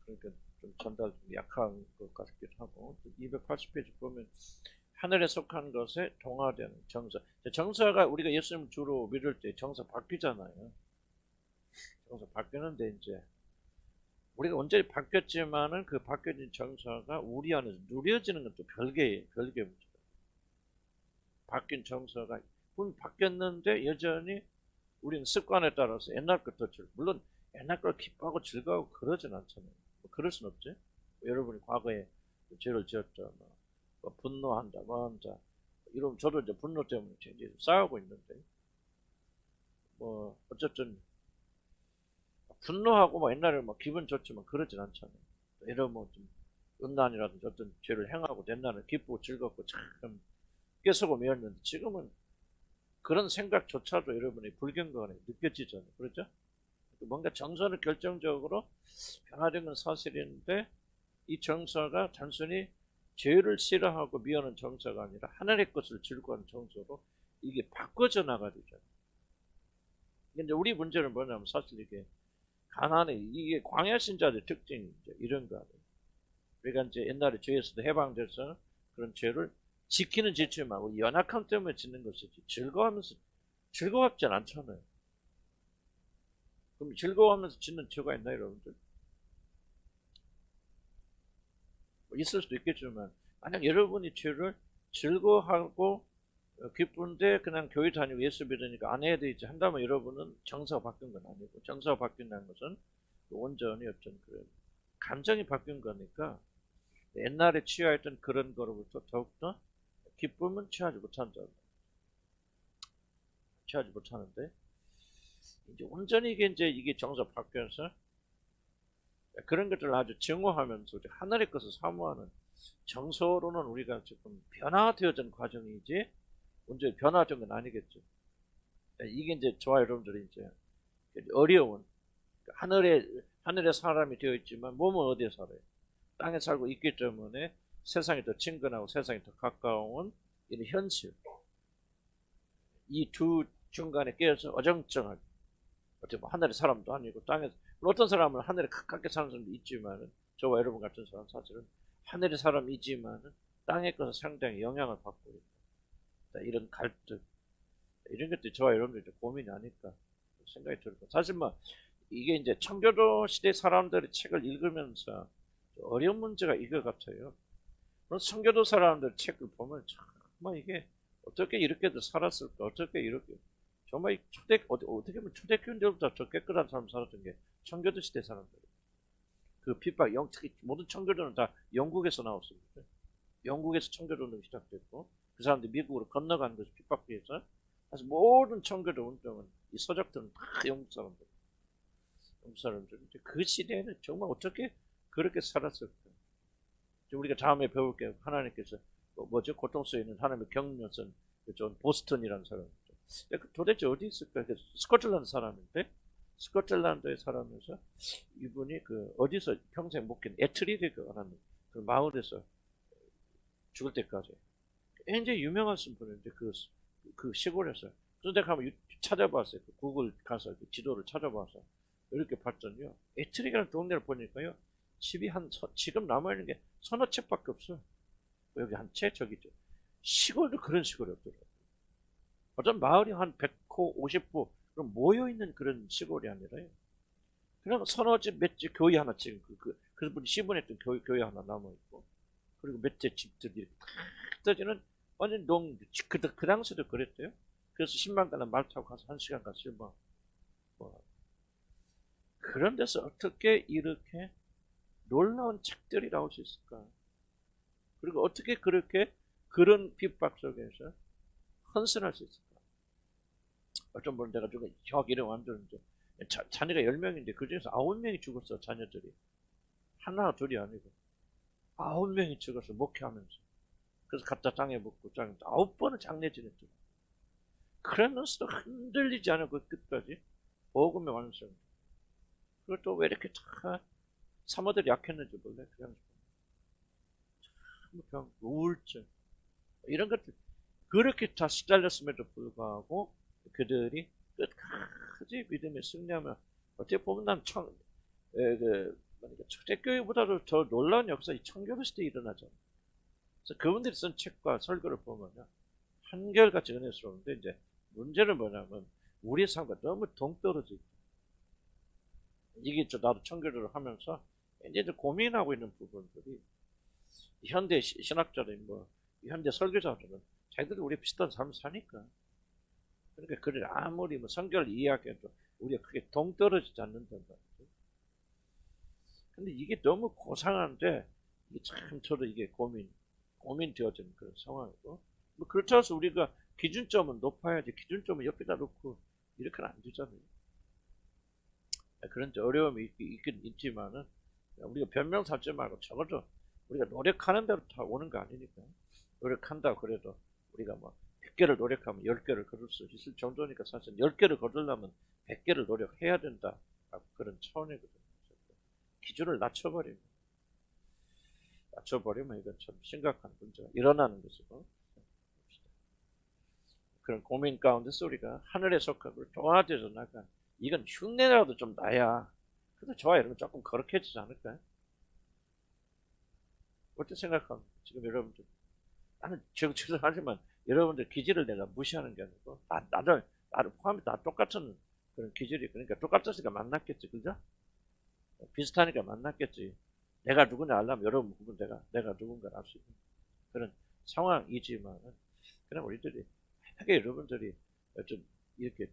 그러니까 좀 전달 좀 약한 것 같기도 하고 280페이지 보면 하늘에 속한 것에 동화되는 정서. 정서가 우리가 예수님을 주로 믿을 때 정서 바뀌잖아요. 정서 바뀌는데 이제 우리가 완전히 바뀌었지만은 그 바뀌어진 정서가 우리 안에서 누려지는 것도 별개의 문제다. 바뀐 정서가 바뀌었는데 여전히 우리는 습관에 따라서 옛날 것도 물론 옛날 걸 기뻐하고 즐거워하고 그러진 않잖아요. 뭐 그럴 순 없지. 여러분이 과거에 죄를 지었죠. 뭐 분노한다, 뭐 한다. 이러면 저도 이제 분노 때문에 이제 싸우고 있는데 뭐 어쨌든 분노하고 뭐 옛날에 뭐 기분 좋지만 그러진 않잖아요. 이런 뭐좀 음란이라든지 어떤 죄를 행하고 옛날에 기쁘고 즐겁고 참 깨소금이었는데 지금은 그런 생각조차도 여러분이 불경건에 느껴지잖아요. 그렇죠? 뭔가 정서는 결정적으로 변화된 건 사실인데 이 정서가 단순히 죄를 싫어하고 미워하는 정서가 아니라 하늘의 것을 즐거워하는 정서로 이게 바꿔져 나가야 되잖아요. 근데 우리 문제는 뭐냐면 사실 이게 가난해. 이게 광야 신자들 특징이 이런 거 아니에요. 그러니까 이제 옛날에 죄에서도 해방돼서 그런 죄를 지키는 지치만 우리 연약함 때문에 짓는 것이지 즐거워하면서 즐거웠지 않잖아요. 그럼 즐거워하면서 짓는 죄가 있나 여러분들? 뭐 있을 수도 있겠지만 만약 여러분이 죄를 즐거워하고 기쁜데 그냥 교회 다니고 예수 믿으니까 안 해야 되지 한다면 여러분은 정서가 바뀐 건 아니고 정서가 바뀐다는 것은 온전히 어떤 그런 감정이 바뀐 거니까 옛날에 취하였던 그런 거로부터 더욱더 기쁨은 취하지 못한다. 취하지 못하는데 이제 온전히 이게 정서 바뀌어서 그런 것들을 아주 증오하면서 하늘의 것을 사모하는 정서로는 우리가 지금 변화되어진 과정이지 언제 변화된 건 아니겠죠. 이게 이제 저와 여러분들이 이제 어려운 하늘의 사람이 되어 있지만 몸은 어디에 살아요? 땅에 살고 있기 때문에 세상이 더 친근하고 세상이 더 가까운 이런 현실. 이 두 중간에 끼어서 어정쩡하게 어떻게 뭐 하늘의 사람도 아니고 땅에 어떤 사람은 하늘에 가깝게 사는 사람도 있지만은 저와 여러분 같은 사람 사실은 하늘의 사람이지만은 땅의 것은 상당히 영향을 받고 있다. 이런 갈등 이런 것들이 저와 여러분들 고민이 아닐까 생각이 들고 사실 뭐 이게 이제 청교도 시대 사람들의 책을 읽으면서 어려운 문제가 이거 같아요. 청교도 사람들 책을 보면 정말 이게 어떻게 이렇게도 살았을까? 어떻게 이렇게 정말 어떻게 보면 초대교인들보다 더 깨끗한 사람 살았던 게 청교도 시대 사람들. 그 핍박, 특히 모든 청교도는 다 영국에서 나왔습니다. 영국에서 청교도는 시작됐고 그 사람들이 미국으로 건너간 것이 핍박해서 사실 모든 청교도 운동은 이 서적들은 다 영국 사람들. 영국 사람들. 그 시대에는 정말 어떻게 그렇게 살았을까? 우리가 다음에 배울 게 하나님께서 뭐죠? 고통 속에 있는 하나님의 경륜선 존 보스턴이라는 사람. 도대체 어디 있을까? 스코틀랜드 사람인데 스코틀랜드의 사람에서 이분이 그 어디서 평생 묵긴 에트리드라는 그 마을에서 죽을 때까지 굉장히 유명한 분인데 그 시골에서 그런데 가면 찾아봤어요. 그 구글 가서 그 지도를 찾아봐서 이렇게 봤더니요. 에트리드라는 동네를 보니까요. 집이 지금 남아있는 게 서너 채밖에 없어요. 여기 한 채, 저기죠. 시골도 그런 시골이 없더라고요. 어떤 마을이 한 100호, 50호 그럼 모여있는 그런 시골이 아니라요. 그냥 서너 집, 몇 집 교회 하나 지금 그래서 분이 시분했던 교회 하나 남아있고 그리고 몇 째 집들이 이렇게 탁 떠지는 완전 그 당시도 그랬대요. 그래서 10만 가나 말 타고 가서 1시간 가서 실망. 그런 데서 어떻게 이렇게 놀라운 책들이 나올 수 있을까? 그리고 어떻게 그렇게 그런 핍박 속에서 헌신할 수 있을까? 어떤 분은 내가 좀 정확히 이름 안 되는데 자녀가 10명인데 그 중에서 9명이 죽었어. 자녀들이 하나 둘이 아니고 9명이 죽었어. 목회하면서 그래서 갖다 땅에 묻고 9번을 장례 지냈죠. 그러면서도 흔들리지 않고 끝까지 복음의 완성. 그리고 또 왜 이렇게 다 사모들이 약했는지 몰라요. 그냥 우울증 이런 것들 그렇게 다 시달렸음에도 불구하고 그들이 끝까지 믿음에 승리하면 어떻게 보면 난 그러니까 초대교회보다도 더 놀라운 역사 이 청교도 시대에 일어나죠. 그래서 그분들이 쓴 책과 설교를 보면 한결같이 은혜스러운데 이제 문제는 뭐냐면 우리 삶과 너무 동떨어져 있다. 이게 나도 청교도를 하면서 이제 고민하고 있는 부분들이 현대 신학자들 현대 설교자들은 자기들이 우리 비슷한 삶을 사니까 그러니까 그래 아무리 성경을 이해하기에도 우리가 크게 동떨어지지 않는단 말이죠. 근데 이게 너무 고상한데 이게 참 저도 이게 고민되어지는 그런 상황이고 그렇다고 해서 우리가 기준점은 높아야지 기준점은 옆에다 놓고 이렇게는 안 되잖아요. 그런 어려움이 있긴 있지만은 우리가 변명 삼지 말고 적어도 우리가 노력하는 대로 다 오는 거 아니니까 노력한다고 그래도 우리가 100개를 노력하면 10개를 거둘 수 있을 정도니까 사실 10개를 거두려면 100개를 노력해야 된다 그런 차원이거든요. 기준을 낮춰버리면 이건 참 심각한 문제가 일어나는 것이고 그런 고민 가운데서 우리가 하늘에 속하고 좋아져서 나가 이건 흉내라도 좀 나야 그래도 좋아요. 이러면 조금 거룩해지지 않을까요? 어떻게 생각합니까? 지금 여러분들 나는 죄송하지만 여러분들 기질을 내가 무시하는 게 아니고 나를 포함해 다 똑같은 그런 기질이 그러니까 똑같으니까 만났겠지 그죠? 비슷하니까 만났겠지. 내가 누구냐 알려면 여러분 누군 내가 누군가 알 수 있는 그런 상황이지만 그냥 우리들이 만약에 여러분들이 좀 이렇게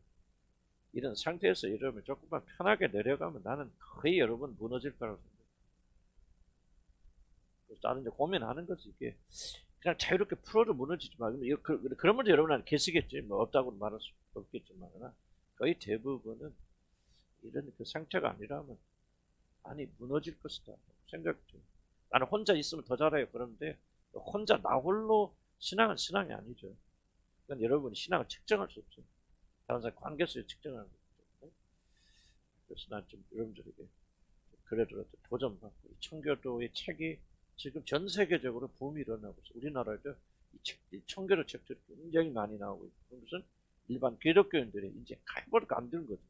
이런 상태에서 여러분이 조금만 편하게 내려가면 나는 거의 여러분 무너질 거라고 생각해요. 그래서 나는 이제 고민하는 거지 이게 그냥 자유롭게 풀어도 무너지지 마. 그런 문제 여러분한테 계시겠지. 없다고 말할 수 없겠지만 거의 대부분은 이런 그 상태가 아니라면 많이 무너질 것이다 생각해요. 나는 혼자 있으면 더 잘해요. 그런데 혼자 나 홀로 신앙은 신앙이 아니죠. 그건 여러분이 신앙을 측정할 수 없어요. 다른 사람 관계 속에 측정하는 거죠. 그래서 난 좀 여러분들에게 그래도 도전받고 이 청교도의 책이 지금 전 세계적으로 붐이 일어나고 있어요. 우리나라에도 이 청교도 책들이 굉장히 많이 나오고 있고 그것은 일반 기독교인들이 이제 가입을 안 되는 거죠.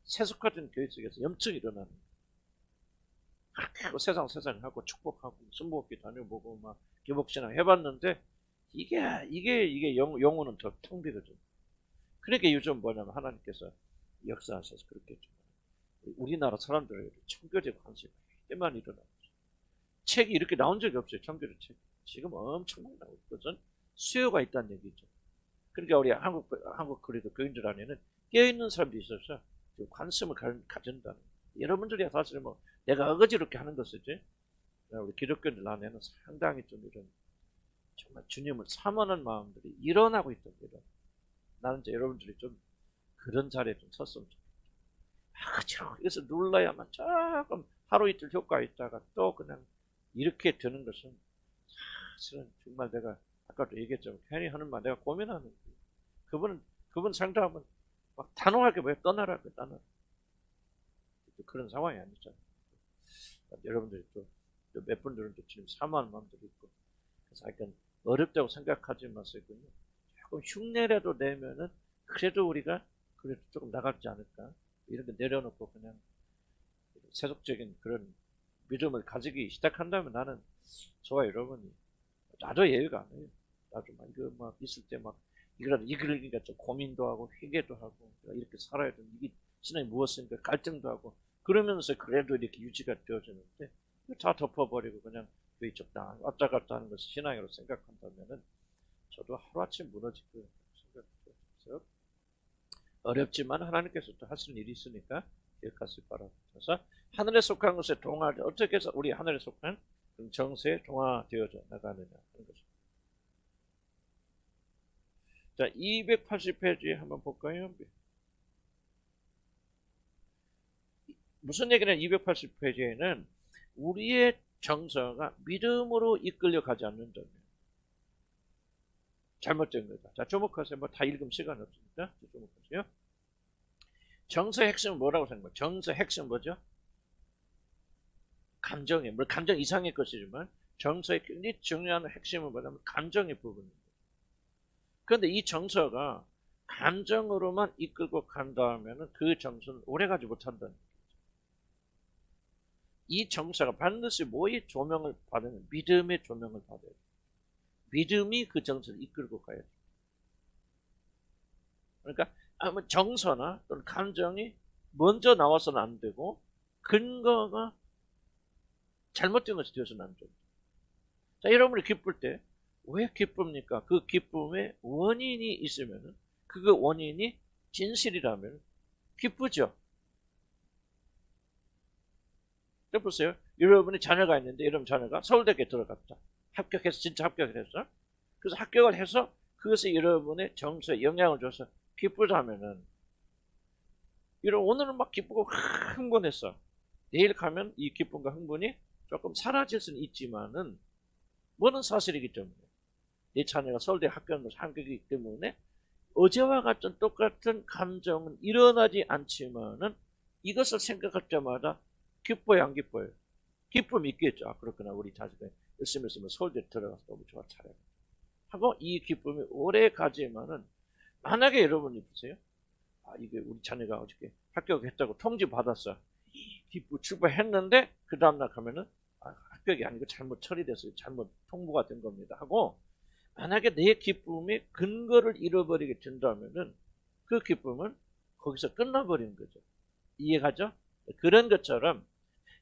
세속화된 교회 속에서 염증이 일어나는 거예요. 그렇게 하고 세상하고 축복하고 순복기 다녀보고 막 기복신앙 해봤는데 이게 영혼은 더 텅 비거든. 그러니까 요즘 뭐냐면 하나님께서 역사하셔서 그렇겠죠. 우리나라 사람들에게 청교도에 관심이 꽤 많이 일어나고 책이 이렇게 나온 적이 없어요. 청교도 책 지금 엄청 많이 나오고 있거든. 수요가 있다는 얘기죠. 그러니까 우리 한국 그래도 교인들 안에는 깨어있는 사람들이 있어서 관심을 가진다는 여러분들이 사실 내가 어거지롭게 하는 것이지 우리 기독교인들 안에는 상당히 좀 이런 정말 주님을 사모하는 마음들이 일어나고 있던 거예요. 나는 이제 여러분들이 좀 그런 자리에 좀 섰으면 좋겠다. 그래서 눌러야만 조금 하루 이틀 효과가 있다가 또 그냥 이렇게 되는 것은 사실은 정말 내가 아까도 얘기했지만 괜히 하는 말 내가 고민하는 거예요. 그분 상담하면 막 단호하게 왜 떠나라. 그런 상황이 아니잖아요. 여러분들이 또 몇 분들은 또 지금 사모하는 마음들이 있고 그래서 약간 어렵다고 생각하지 마세요. 조금 흉내라도 내면은 그래도 우리가 그래도 조금 나가지 않을까 이렇게 내려놓고 그냥 세속적인 그런 믿음을 가지기 시작한다면 나는 저와 여러분이 나도 예외가 아니에요. 나도 막 있을 때 막 이거니까 좀 고민도 하고 회개도 하고 이렇게 살아야 되는 이게 신앙이 무엇인가 갈등도 하고 그러면서 그래도 이렇게 유지가 되어지는데 다 덮어버리고 그냥 적당한 왔다 갔다 하는 것을 신앙으로 생각한다면은 저도 하루아침 무너질 거라고 생각해요. 어렵지만 하나님께서 또 하시는 일이 있으니까 기억하실 바랍니다. 그래서 하늘에 속한 것에 동화를 어떻게 해서 우리 하늘에 속한 정세에 동화되어져 나가느냐 하는 것입니다. 자, 280페이지 한번 볼까요? 무슨 얘기는 280페이지에는 우리의 정서가 믿음으로 이끌려 가지 않는 점이에요. 잘못된 거다. 자, 주목하세요. 다 읽으면 시간 없으니까 주목하세요. 정서의 핵심은 뭐라고 생각해요? 정서의 핵심은 뭐죠? 감정이에요. 물론 감정 이상의 것이지만 정서의 굉장히 중요한 핵심은 뭐냐면 감정의 부분입니다. 그런데 이 정서가 감정으로만 이끌고 간다면 그 정서는 오래가지 못한다는 거죠. 이 정서가 반드시 뭐의 조명을 받으면 믿음의 조명을 받아야 돼. 믿음이 그 정서를 이끌고 가야 돼. 그러니까 아무 정서나 또는 감정이 먼저 나와서는 안 되고 근거가 잘못된 것이 되어서는 안 돼요. 자, 여러분이 기쁠 때 왜 기쁩니까? 그 기쁨의 원인이 있으면 그 원인이 진실이라면 기쁘죠. 보세요. 여러분이 자녀가 있는데 여러분 자녀가 서울대학교에 들어갔다. 합격해서 진짜 합격을 했어. 그래서 합격을 해서 그것이 여러분의 정서에 영향을 줘서 기쁘다면은 여러분 오늘은 막 기쁘고 흥분했어. 내일 가면 이 기쁨과 흥분이 조금 사라질 수는 있지만은 뭐는 사실이기 때문에 내 자녀가 서울대 합격이기 때문에 어제와 같은 똑같은 감정은 일어나지 않지만은 이것을 생각할 때마다 기뻐요, 안 기뻐요? 기쁨이 있겠죠. 아, 그렇구나. 우리 자식이 열심히 했으면 서울대 들어가서 너무 좋아, 잘해. 하고 이 기쁨이 오래 가지만은 만약에 여러분이 보세요. 아, 이게 우리 자녀가 어저께 합격했다고 통지 받았어. 기쁘 출발했는데 그 다음날 가면은 아, 합격이 아니고 잘못 처리됐어요. 잘못 통보가 된 겁니다. 하고 만약에 내 기쁨이 근거를 잃어버리게 된다면은 그 기쁨은 거기서 끝나버리는 거죠. 이해가죠? 그런 것처럼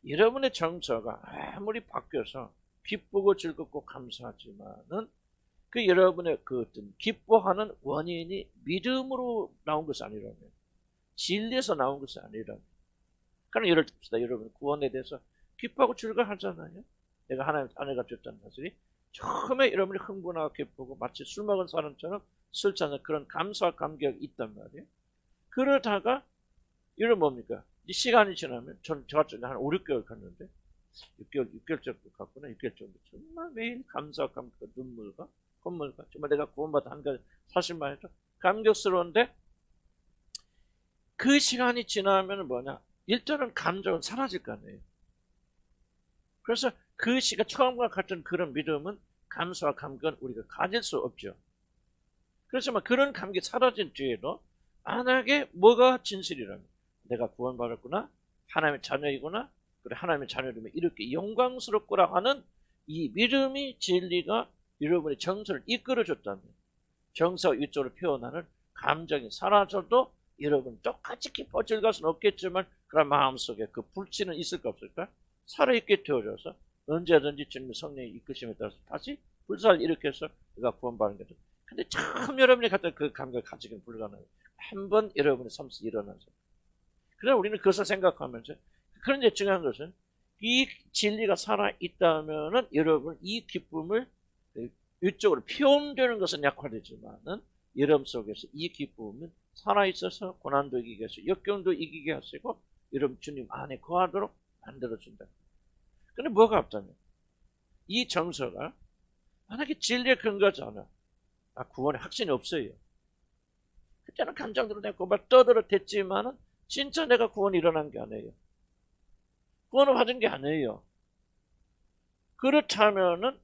여러분의 정서가 아무리 바뀌어서 기쁘고 즐겁고 감사하지만은 그 여러분의 그 어떤 기뻐하는 원인이 믿음으로 나온 것이 아니라면 진리에서 나온 것이 아니라면 그럼 예를 듭시다. 여러분 구원에 대해서 기뻐하고 즐거워하잖아요. 내가 하나님 아내가 줬다는 사실이 처음에 여러분이 흥분하고 기쁘고 마치 술 먹은 사람처럼 술 잔에 그런 감사와 감격이 있단 말이에요. 그러다가 이런 뭡니까? 이 시간이 지나면 저 같은 한 5, 6개월 갔는데 6개월 정도 갔구나. 6개월 정도 정말 매일 감사와 감격 눈물과 콧물과 정말 내가 구원받은 한 가지 사실만 해도 감격스러운데 그 시간이 지나면 뭐냐? 일단은 감정은 사라질 거 아니에요. 그래서 그 시가 처음과 같은 그런 믿음은 감사와 감격은 우리가 가질 수 없죠. 그래서 그런 감격이 사라진 뒤에도 만약에 뭐가 진실이라면 내가 구원받았구나, 하나님의 자녀이구나, 그래 하나님의 자녀라면 이렇게 영광스럽구나 하는 이 믿음이 진리가 여러분의 정서를 이끌어줬다면 정서 위쪽으로 표현하는 감정이 사라져도 여러분 똑같이 기뻐 즐거울 수는 없겠지만 그런 마음속에 그 불씨는 있을까 없을까? 살아있게 되어져서 언제든지 주님의 성령의 이끄심에 따라서 다시 불사를 일으켜서 내가 구원받는 거죠. 근데 참 여러분이 갖다 그 감각을 가지기는 불가능해요. 한번 여러분의 삶에서 일어나서. 그래서 우리는 그것을 생각하면서 그런데 중요한 것은 이 진리가 살아있다면은 여러분 이 기쁨을 위쪽으로 표현되는 것은 약화되지만은 여러분 속에서 이 기쁨은 살아있어서 고난도 이기게 하시고 역경도 이기게 하시고 여러분 주님 안에 거하도록 만들어준다. 근데 뭐가 없다면 이 정서가 만약에 진리에 근거하지 않아 구원의 확신이 없어요. 그때는 감정대로 내가 막 떠들어댔지만은 진짜 내가 구원이 일어난 게 아니에요. 구원을 받은 게 아니에요. 그렇다면은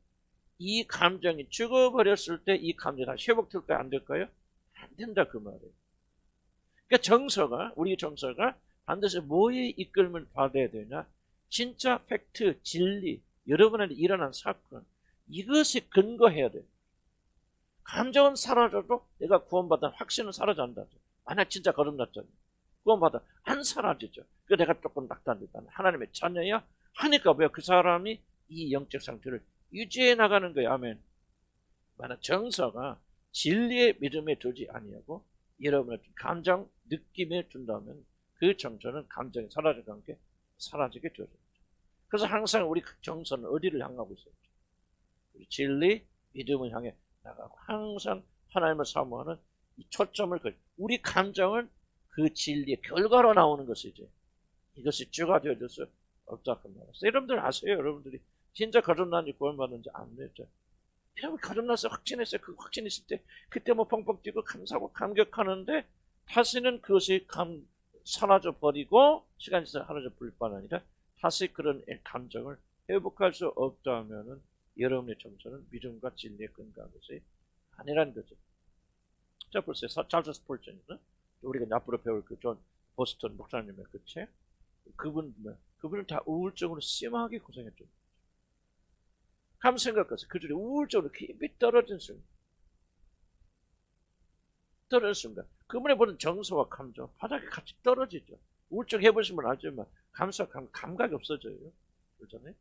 이 감정이 죽어버렸을 때 이 감정이 다시 회복될까요? 안 될까요? 안 된다 그 말이에요. 그러니까 정서가 우리 정서가 반드시 뭐에 이끌림을 받아야 되냐? 진짜 팩트, 진리, 여러분한테 일어난 사건 이것이 근거해야 돼요. 감정은 사라져도 내가 구원받은 확신은 사라진다. 만약 진짜 거듭났잖아요. 구원받아 안 사라지죠. 그 내가 조금 낙담됐다. 하나님의 자녀야 하니까 왜 그 사람이 이 영적 상태를 유지해 나가는 거예요. 아멘. 만약 정서가 진리의 믿음에 두지 아니하고 여러분의 감정, 느낌에 둔다면 그 정서는 감정이 사라져가 함께 사라지게 되어집니다. 그래서 항상 우리 정서는 어디를 향하고 있어요? 진리, 믿음을 향해 나가고 항상 하나님을 사모하는 이 초점을 우리 감정은 그 진리의 결과로 나오는 것이지 이것이 주가 되어줄 수 없다 그 말이에요. 여러분들 아세요? 여러분들이 진짜 거듭난지 구원받는지 안 되죠. 여러분 거듭나서 확신했어요. 그 확신 있을 때 그때 뭐 펑펑 뛰고 감사하고 감격하는데 다시는 그것이 사라져 버리고 시간이 지나서 사라져 버릴 뿐 아니라 다시 그런 감정을 회복할 수 없다면은 여러분의 정서는 믿음과 진리에 근거한 것이 아니라는 거죠. 자, 보세요. 찰스 스폴전이나 우리가 앞으로 배울 그 존 보스턴 목사님의 그 책, 그분 그분은 다 우울증으로 심하게 고생했죠. 한번 생각해서 그들이 우울증으로 깊이 떨어진 순간, 그분의 보는 정서와 감정 바닥에 같이 떨어지죠. 우울증 해보시면 알지만 감각이 없어져요. 그렇잖아요.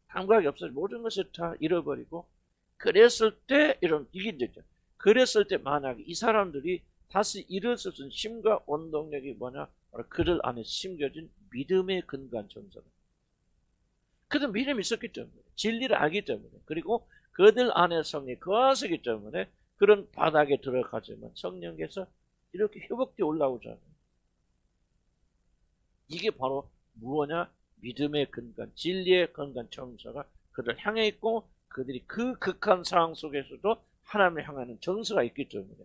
감각이 없어져 모든 것을 다 잃어버리고, 그랬을 때 이게 이제 그랬을 때 만약에 이 사람들이 다시 일어설 수 있는 힘과 원동력이 뭐냐? 바로 그들 안에 심겨진 믿음에 근거한 정서다. 그들 믿음이 있었기 때문에, 진리를 알기 때문에, 그리고 그들 안에 성령이 거하시기 때문에 그런 바닥에 들어가지만 성령께서 이렇게 회복되어 올라오잖아요. 이게 바로 무엇냐? 믿음의 근간, 진리의 근간 정서가 그들 향해 있고, 그들이 그 극한 상황 속에서도 하나님을 향하는 정서가 있기 때문에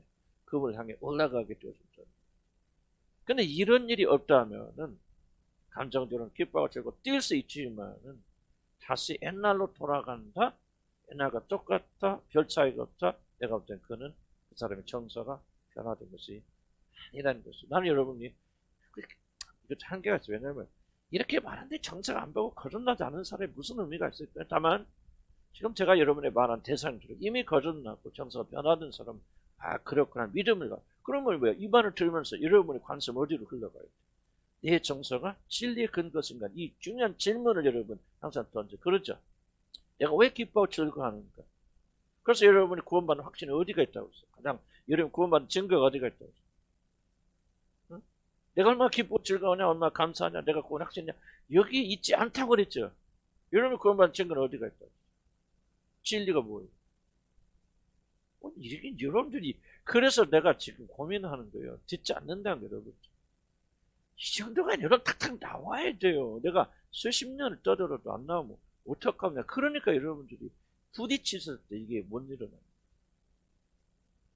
그분을 향해 올라가게 되어졌죠. 근데 이런 일이 없다면은 감정적으로는 기뻐하고 즐거워 뛸 수 있지만은 다시 옛날로 돌아간다? 옛날과 똑같다? 별 차이가 없다? 내가 볼 땐 그는 그 사람의 정서가 변화된 것이 아니라는 것이죠. 나는 여러분이 이거 한계가 있어요. 왜냐면 이렇게 말하는데 정서가 안 보고 거듭나지 않은 사람이 무슨 의미가 있을까요? 다만 지금 제가 여러분의 말한 대상들은 이미 거듭나고 정서가 변화된 사람, 그렇구나, 믿음을 가. 그러면 왜 이 말을 들으면서 여러분의 관심 어디로 흘러가요? 내 정서가 진리의 근거인가? 이 중요한 질문을 여러분 항상 던져. 그렇죠? 내가 왜 기뻐하고 즐거워하는가? 그래서 여러분이 구원받는 확신이 어디가 있다고 했어요? 가장 여러분 구원받는 증거가 어디가 있다고 했어요? 응? 내가 얼마나 기쁘고 즐거우냐, 얼마나 감사하냐, 내가 구원 확신이냐, 여기 있지 않다고 그랬죠. 여러분 구원받는 증거는 어디가 있다고 했어요? 진리가 뭐예요? 이게 여러분들이, 그래서 내가 지금 고민하는 거예요. 듣지 않는다는 거예요, 여러분. 이 정도가 여러분 탁탁 나와야 돼요. 내가 수십 년을 떠들어도 안 나오면 어떡하냐. 그러니까 여러분들이 부딪혔을 때 이게 못 일어나요.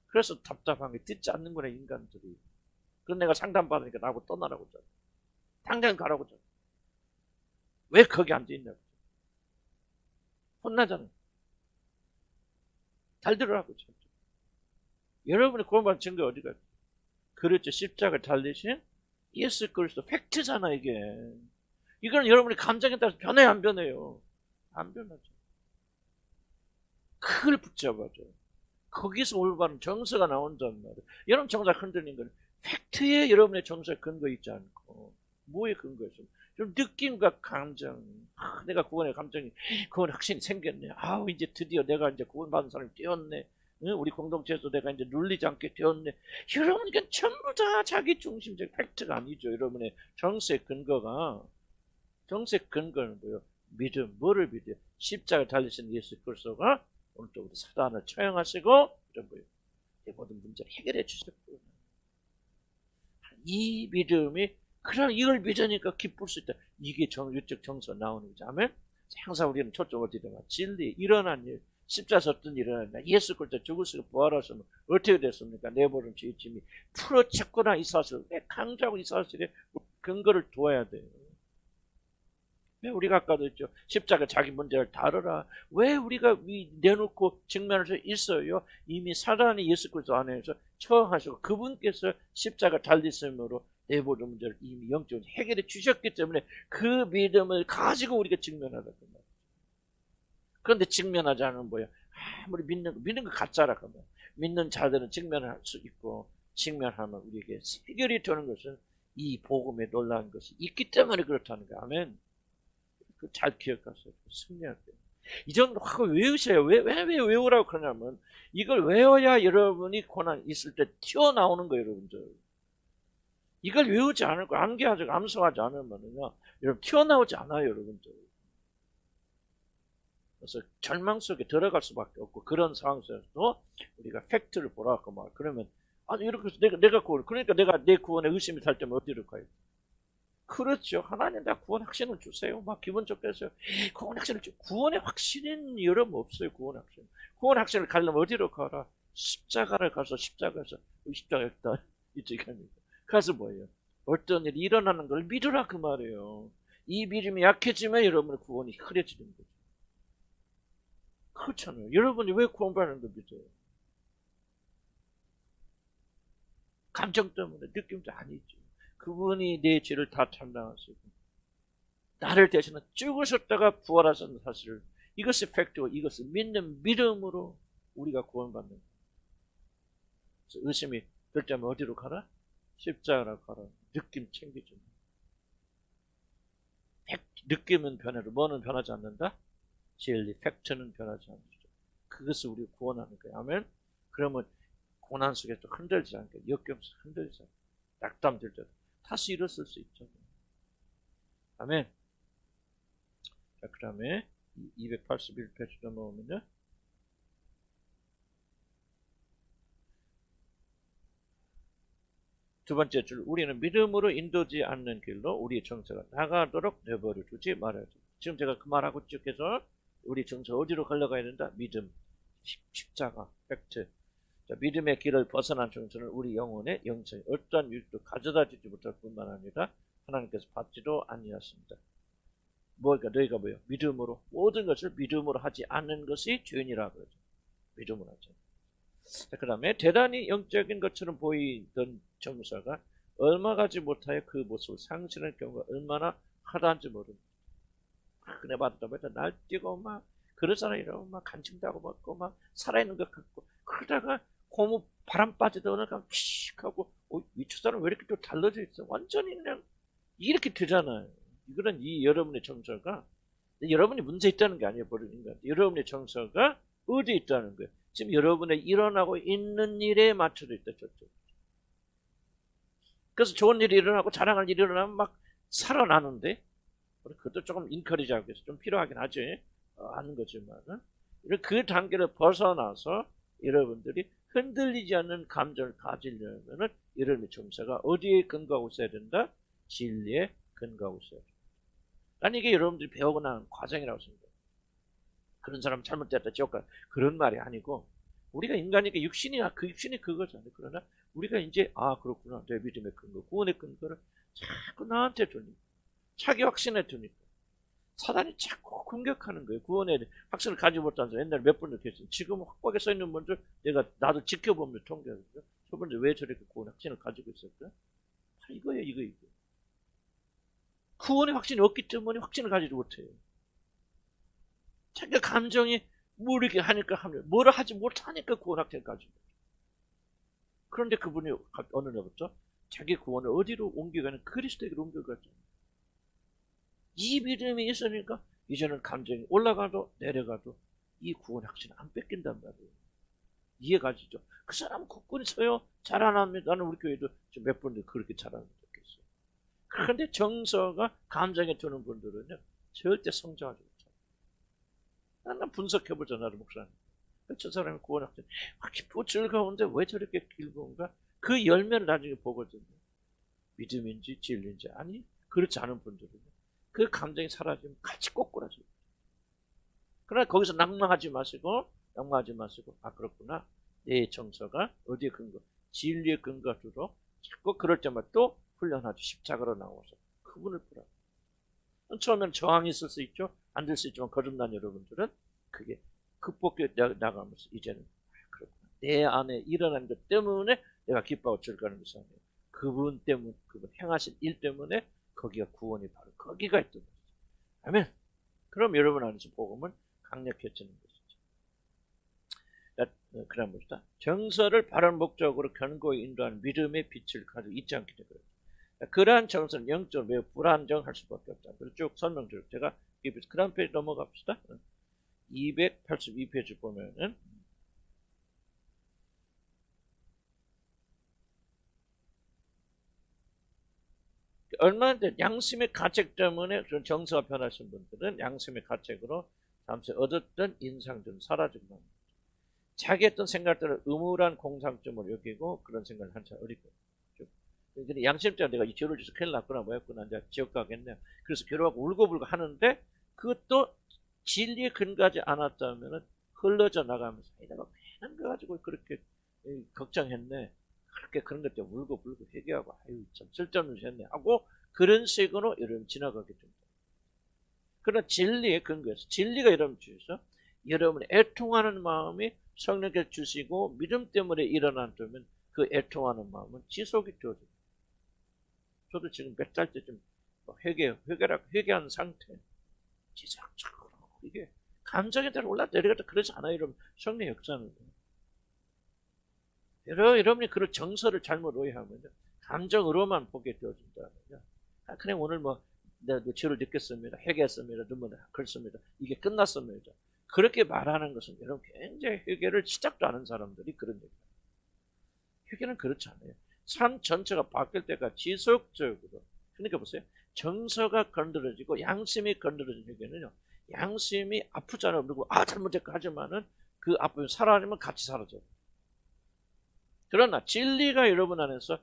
그래서 답답한 게 듣지 않는구나, 인간들이. 그래서 내가 상담받으니까 나하고 떠나라고 하잖아. 당장 가라고 하잖아. 왜 거기 앉아있냐고. 혼나잖아요. 잘 들으라고. 여러분의 구원받은 증거 어디가 있어요? 그렇죠. 십자가를 달리신 예수 그리스도 팩트잖아, 이게. 이건 여러분의 감정에 따라서 변해요, 안 변해요? 안 변하죠. 그걸 붙잡아줘. 거기서 올바른 정서가 나온단 말이에요. 여러분 정작 흔들린 건 팩트에 여러분의 정서에 근거 있지 않고 뭐에 근거 있어요? 좀 느낌과 감정. 내가 구원의 감정이, 구원 확신이 생겼네. 이제 드디어 내가 이제 구원받은 사람이 되었네. 우리 공동체에서 내가 이제 눌리지 않게 되었네. 여러분, 이건 전부 다 자기 중심적 팩트가 아니죠. 여러분의 정서의 근거가. 정서의 근거는 뭐예요? 믿음. 뭐를 믿어요? 십자가를 달리신 예수 그리스도가 오늘부터 사단을 처형하시고 이런 거예요. 이 모든 문제를 해결해 주셨고, 이 믿음이, 그럼 이걸 믿으니까 기쁠 수 있다. 이게 유적 정서 나오는 거죠. 아멘. 항상 우리는 초점을 어디다가 진리, 일어난 일, 십자가에서 어떤 일이 일어났나, 예수 그리스도 죽으시고 부활하시면 어떻게 됐습니까? 내버린 죄짐이 풀어쳤구나. 이 사실, 왜 강조하고 이 사실에 근거를 두어야 돼요. 왜 우리가 아까도 했죠. 십자가 자기 문제를 다뤄라. 왜 우리가 내놓고 직면할 수 있어요? 이미 사단이 예수 그리스도 안에서 처형하시고 그분께서 십자가 달리심으로 내버린 문제를 이미 영적으로 해결해 주셨기 때문에 그 믿음을 가지고 우리가 직면하라고 말이에요. 그런데 직면하지 않으면 뭐야? 아무리 믿는 거 가짜라. 믿는 자들은 직면할 수 있고, 직면하면 우리에게 해결이 되는 것은 이 복음에 놀라운 것이 있기 때문에 그렇다는 거야. 아멘. 잘 기억하세요. 승리할 때. 이 정도 하고 외우셔요. 왜 외우라고 그러냐면, 이걸 외워야 여러분이 고난 있을 때 튀어나오는 거예요, 여러분들. 이걸 외우지 않고 암기하지, 암송하지 않으면요, 여러분 튀어나오지 않아요, 여러분들. 그래서 절망 속에 들어갈 수밖에 없고, 그런 상황 속에서 우리가 팩트를 보라고 말. 그러면 이렇게 해서 내가 구원, 그러니까 내가 내 구원에 의심이 살 때면 어디로 가요? 그렇죠. 하나님 나 구원 확신을 주세요. 막 기분 좋게 해서 구원 확신을 주. 구원의 확신은 여러분 없어요. 구원 확신. 구원 확신을 가려면 어디로 가라? 십자가를 가서 십자가에서 십자가 있다. 이쪽에 갑니다. 가서 뭐예요? 어떤 일이 일어나는 걸 믿으라 그 말이에요. 이 믿음이 약해지면 여러분의 구원이 흐려지는 거죠. 그렇잖아요. 여러분이 왜 구원받는 걸 믿어요? 감정 때문에, 느낌 때문에 아니죠. 그분이 내 죄를 다 참당하시고 나를 대신해 죽으셨다가 부활하신 사실을, 이것이 팩트고 이것을 믿는 믿음으로 우리가 구원받는 거예요. 의심이 들 때면 어디로 가라? 십자가로 가라. 느낌 챙기지. 느낌은 변해도 뭐는 변하지 않는다? 진리, 팩트는 변하지 않는다. 그것을 우리가 구원하는 거예요. 아멘. 그러면 고난 속에 또 흔들지 않게, 역경 속에 흔들지 않게, 낙담될 때도 다시 일어설 수 있죠. 아멘. 자, 그 다음에 281페이지 넘어오면요. 두 번째 줄, 우리는 믿음으로 인도지 않는 길로 우리 정서가 나가도록 내버려 두지 말아야 돼. 지금 제가 그 말하고 쭉 해서 우리 정서 어디로 흘러가야 된다? 믿음, 십자가, 팩트. 자, 믿음의 길을 벗어난 정서는 우리 영혼의 영성이 어떠한 유익도 가져다 주지 못할 뿐만 아니라 하나님께서 받지도 아니하십니다. 뭐가 너희가 뭐요? 믿음으로, 모든 것을 믿음으로 하지 않는 것이 죄인이라 그러죠. 믿음으로 하죠. 자, 그 다음에 대단히 영적인 것처럼 보이던 정서가 얼마 가지 못하여 그 모습을 상실하는 경우가 얼마나 하다한지 모릅니다. 그네 받았다 보니까 날뛰고 막 그러잖아요. 이러고 막 간증도 먹고 막 살아있는 것 같고, 그러다가 고무 바람 빠지다 보니까 픽 하고, 이 사람 왜 이렇게 또 달라져 있어? 완전히 그냥 이렇게 되잖아요. 이거는 여러분의 정서가, 여러분이 문제 있다는 게 아니에요. 버리는 거. 여러분의 정서가 어디 있다는 거예요. 지금 여러분의 일어나고 있는 일에 맞춰져 있다. 저쪽. 그래서 좋은 일이 일어나고 자랑할 일이 일어나면 막 살아나는데, 그것도 조금 인커리지하기 위해서 좀 필요하긴 하지. 하는 거지만은, 그 단계를 벗어나서 여러분들이 흔들리지 않는 감정을 가지려면은 여러분의 정서가 어디에 근거하고 있어야 된다? 진리에 근거하고 있어야 된다. 난 이게 여러분들이 배우고 나는 과정이라고 생각해요. 그런 사람 잘못됐다, 지옥 가. 그런 말이 아니고, 우리가 인간이니까 육신이야. 그 육신이 그거잖아요. 그러나 우리가 이제, 그렇구나. 내 믿음의 근거, 구원의 근거를 자꾸 나한테 주니까, 자기 확신에 두니까 사단이 자꾸 공격하는 거예요. 구원의 확신을 가지고 못한 사람 옛날에 몇 번 이렇게 했어요. 지금 확고하게 써 있는 분들 나도 지켜보면 통계하죠. 첫 번째 왜 저렇게 구원 확신을 가지고 있었까? 이거예요, 이거. 구원의 확신이 없기 때문에 확신을 가지지 못해요. 자기가 감정이 모르게 하니까 뭐를 하지 못하니까 구원 확신을 가지고. 그런데 그분이 어느 날부터 자기 구원을 어디로 옮겨가는? 그리스도에게로 옮겨갔잖아요. 이 믿음이 있으니까 이제는 감정이 올라가도 내려가도 이 구원 확신을 안 뺏긴단 말이에요. 이해가시죠? 그 사람은 굳건히 서요. 잘 안 합니다. 나는 우리 교회도 몇 분들 그렇게 잘하는 적 있어요. 그런데 정서가 감정에 드는 분들은요, 절대 성장하지 못해요. 나는 분석해보자, 나를 목사님. 저 사람이 구원 확신 막 기쁘고 즐거운데 왜 저렇게 길건가? 그 열매를 나중에 보거든요. 믿음인지 진리인지. 아니, 그렇지 않은 분들은요, 그 감정이 사라지면 같이 꼬꾸라져요. 그러나 거기서 낭망하지 마시고, 그렇구나. 내 정서가 어디에 근거? 진리의 근거 주로 자꾸 그럴 때마다 또 훈련하죠. 십자가로 나와서 그분을 보라. 처음에는 저항이 있을 수 있죠. 안 될 수 있지만 거듭난 여러분들은 그게 극복해 나가면서 이제는 그렇구나. 내 안에 일어난 것 때문에 내가 기뻐하고 즐거워하는 것이 아니에요. 그분 때문에, 그분 행하신 일 때문에 거기가 구원이 바로 거기가 있던 거죠. 아멘. 그럼 여러분 안에서 복음은 강력해지는 것이죠. 그다음 봅시다. 정서를 바른 목적으로 견고히 인도하는 믿음의 빛을 가지고 있지 않게 되고요. 그러한 정서는 영적으로 매우 불안정할 수밖에 없다. 그리고 쭉 설명드려. 제가 그 다음 페이지 넘어갑시다. 282페이지 보면은 얼마나 양심의 가책 때문에 그런 정서가 변하신 분들은 양심의 가책으로 잠시 얻었던 인상들은 사라지고 맙니다. 자기 했던 생각들을 의무란 공상점을 여기고 그런 생각을 한참 어리고. 양심 때문에 내가 이 죄를 지어서 큰일 났구나, 뭐였구나, 이제 지옥 가겠네. 그래서 괴로워하고 울고불고 하는데 그것도 진리에 근거하지 않았다면 흘러져 나가면서 내가 괜한 거 가지고 그렇게 걱정했네. 그렇게 그런 것 때문에 울고불고 회개하고 참 쓸데없는 짓 했네 하고 그런 식으로 여러분 지나가게 됩니다. 그러나 진리에 근거해서 진리가 여러분 주셔서 여러분의 애통하는 마음이 성령께서 주시고 믿음 때문에 일어난다면 그 애통하는 마음은 지속이 되어집니다. 저도 지금 몇 달째 좀 회개한 상태. 지속적으로 이게 감정에 따라 올라내려가다 그러지 않아요. 여러분, 성령 역사는. 여러분이 그런 정서를 잘못 오해하면요, 감정으로만 보게 되어진다면요, 그냥 오늘 내가 죄를 느꼈습니다, 회개했습니다, 눈물을 그렇습니다, 이게 끝났습니다, 그렇게 말하는 것은 여러분 굉장히 회개를 시작도 않은 사람들이 그런 얘기예요. 회개는 그렇지 않아요. 삶 전체가 바뀔 때까지 지속적으로. 그러니까 보세요, 정서가 건드려지고 양심이 건드려진 회개는요, 양심이 아프잖아요. 그리고 잘못했고 하지만은 그 아픔이 사라지면 같이 사라져요. 그러나 진리가 여러분 안에서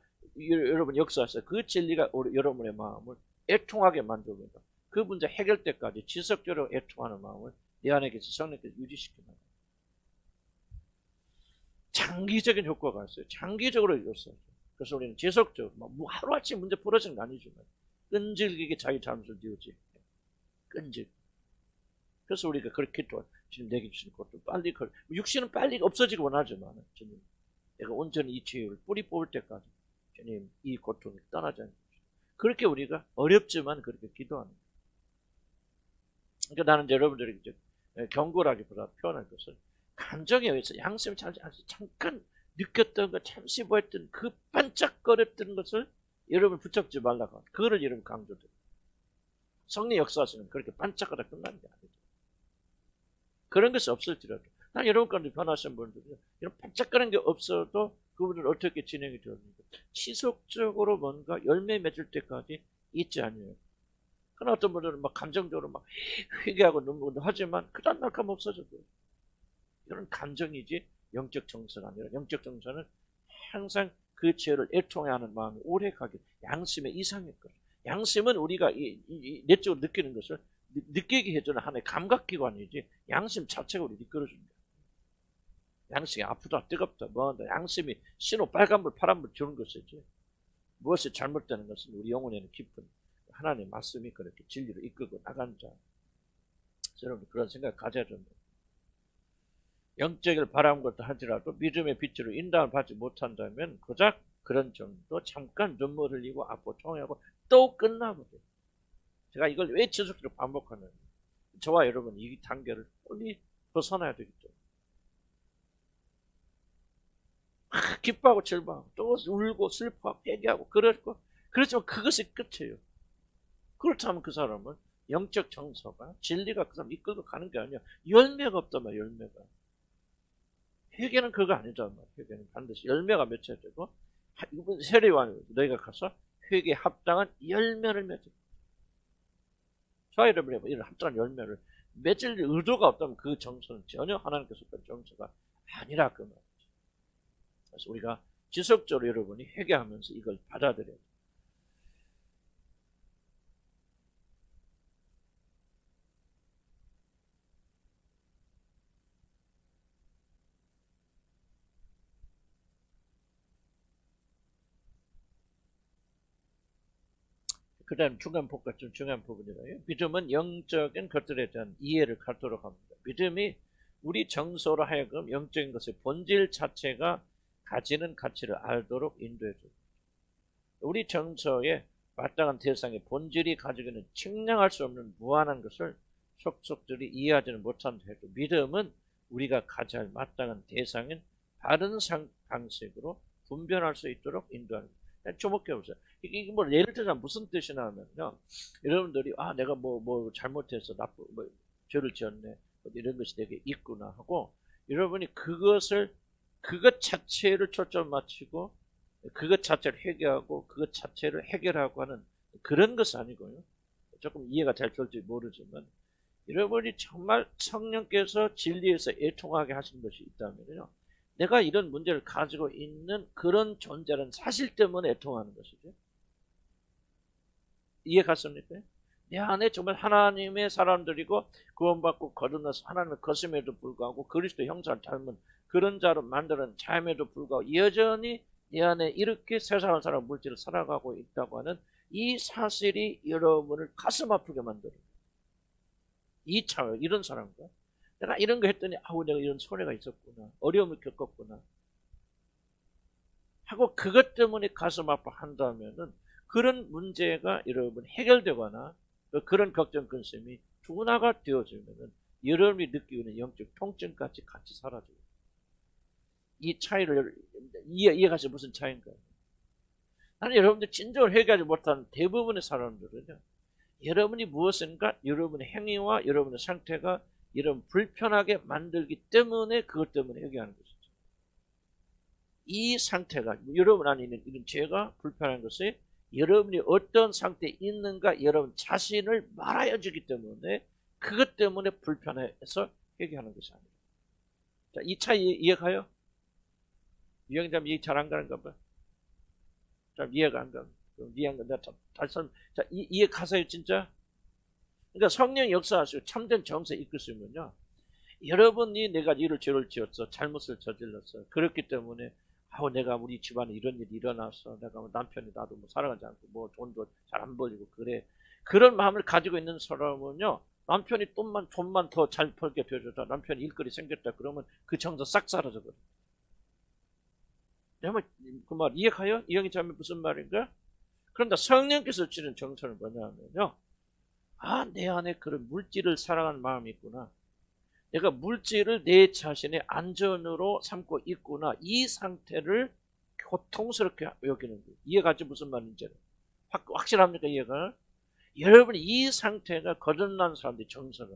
여러분 역사에서 그 진리가 여러분의 마음을 애통하게 만듭니다. 그 문제 해결 때까지 지속적으로 애통하는 마음을 내 안에 계신 성령께서 유지시킵니다. 장기적인 효과가 있어요. 장기적으로 이뤘어요. 그래서 우리는 지속적으로 하루아침 문제 풀어지는 거 아니지만 끈질기게 자기 잘못을 뉘우치. 끈질. 그래서 우리가 그렇게 또 지금 내게 주신 것도 빨리 육신은 빨리 없어지기 원하지만 주님, 내가 온전히 이 죄를 뿌리 뽑을 때까지 주님 이 고통을 떠나지 않게. 그렇게 우리가 어렵지만 그렇게 기도하는 거예요. 그러니까 나는 여러분들에게 이제 경고라기보다 표현할 것은 감정에 의해서 양심이 잠깐 느꼈던 것, 잠시 보였던 그 반짝거렸던 것을 여러분 붙잡지 말라고. 그거를 여러분 강조드려요. 성령 역사하시는 그렇게 반짝거려 끝나는 게 아니죠. 그런 것이 없을지라도 난 여러분 가운데 변하신 분들은 이런 반짝거리는 게 없어도 그분은 어떻게 진행이 되었는가, 지속적으로 뭔가 열매 맺을 때까지 있지 않아요. 그러나 어떤 분들은 감정적으로 회개하고 눈물도 하지만 그 다음날 가면 없어져도, 이런 감정이지 영적 정서가 아니라, 영적 정서는 항상 그 죄를 애통해하는 마음이 오래가게, 양심의 이상의 것. 양심은 우리가 내적으로 느끼는 것을 느끼게 해주는 하나의 감각기관이지 양심 자체가 우리 이끌어줍니다. 양심이 아프다, 뜨겁다, 뭐한다, 양심이 신호 빨간불, 파란불 주는 것이지, 무엇이 잘못되는 것은 우리 영혼에는 깊은 하나님의 말씀이 그렇게 진리로 이끌고 나간 자. 여러분 그런 생각 가져야 됩니다. 영적을 바라는 것도 하더라도 믿음의 빛으로 인도를 받지 못한다면 고작 그런 정도 잠깐 눈물 흘리고 아프고 통하고 또 끝나버려요. 제가 이걸 왜 지속적으로 반복하느냐, 저와 여러분 이 단계를 빨리 벗어나야 되겠죠. 기뻐하고 절망하고 또 울고 슬퍼하고 회개하고 그렇고, 그렇지만 그것이 끝이에요. 그렇다면 그 사람은 영적 정서가, 진리가 그 사람 이끌고 가는 게 아니야. 열매가 없단 말이야. 열매가. 회개는 그거 아니잖아. 회개는 반드시 열매가 맺혀야 되고, 이번 세례요한 너희가 가서 회개에 합당한 열매를 맺어. 저 여러분이 이런 합당한 열매를 맺을 의도가 없다면 그 정서는 전혀 하나님께서 준 정서가 아니라 그 말이죠. 그래서 우리가 지속적으로 여러분이 회개하면서 이걸 받아들여야 돼요. 그 다음 중간폭과 좀 중요한 부분이라요. 믿음은 영적인 것들에 대한 이해를 갖도록 합니다. 믿음이 우리 정서로 하여금 영적인 것의 본질 자체가 가지는 가치를 알도록 인도해 줍니다. 우리 정서에 마땅한 대상의 본질이 가지고 있는 측량할 수 없는 무한한 것을 속속들이 이해하지는 못한다 해도 믿음은 우리가 가져야 할 마땅한 대상인 바른 방식으로 분별할 수 있도록 인도합니다. 주목해 보세요. 이게 예를 들자면 무슨 뜻이냐 하면요, 여러분들이 내가 잘못해서 죄를 지었네, 이런 것이 내게 있구나 하고, 여러분이 그것 자체를 초점 맞추고 그것 자체를 회개하고 그것 자체를 해결하고 하는 그런 것은 아니고요. 조금 이해가 잘 될지 모르지만, 여러분이 정말 성령께서 진리에서 애통하게 하신 것이 있다면요, 내가 이런 문제를 가지고 있는 그런 존재라는 사실 때문에 애통하는 것이죠. 이해 갔습니까? 내 안에 정말 하나님의 사람들이고 구원받고 거듭나서 하나님의 거심에도 불구하고 그리스도 형상을 닮은 그런 자로 만드는 자임에도 불구하고 여전히 내 안에 이렇게 세상을 살아 물질을 살아가고 있다고 하는 이 사실이 여러분을 가슴 아프게 만들어요. 이런 사람과 내가 이런 거 했더니 내가 이런 손해가 있었구나, 어려움을 겪었구나 하고 그것 때문에 가슴 아파한다면은 그런 문제가 여러분 해결되거나 그런 걱정 근심이 둔화가 되어지면은 여러분이 느끼고 있는 영적 통증까지 같이 사라져요. 이 차이를 이해가시 무슨 차이인가요? 나는 여러분들 진정을 해결하지 못하는 대부분의 사람들은요, 여러분이 무엇인가 여러분의 행위와 여러분의 상태가 여러분 불편하게 만들기 때문에 그것 때문에 회개하는 것이죠. 이 상태가 여러분 안에 있는 이런 죄가 불편한 것이 여러분이 어떤 상태에 있는가 여러분 자신을 말하여 주기 때문에 그것 때문에 불편해서 회개하는 것이 아니에요. 자, 이 차이 이해가요? 유형자님 이해 잘 안 가는가 봐. 자, 이해가 안 가. 이해가 내가 다시 설명. 자, 이해 가세요 진짜? 그러니까 성령 역사하시고 참된 정세 이끄시면요, 여러분이 내가 이를 죄를 지었어, 잘못을 저질렀어. 그렇기 때문에 내가 우리 집안에 이런 일이 일어났어. 내가 뭐 남편이 나도 뭐 사랑하지 않고 뭐 돈도 잘 안 벌리고 그래. 그런 마음을 가지고 있는 사람은요, 남편이 돈만 더 잘 벌게 되어줬다. 남편이 일거리 생겼다. 그러면 그 정서 싹 사라져버려. 여러분 그 말 이해가요? 이 형이 자면 무슨 말인가? 그런데 성령께서 주는 정서는 뭐냐면요, 내 안에 그런 물질을 사랑하는 마음이 있구나. 내가 물질을 내 자신의 안전으로 삼고 있구나. 이 상태를 고통스럽게 여기는 거예요. 이해가지 무슨 말인지. 확실합니까 이해가? 여러분이 이 상태가 거듭난 사람들의 정서가.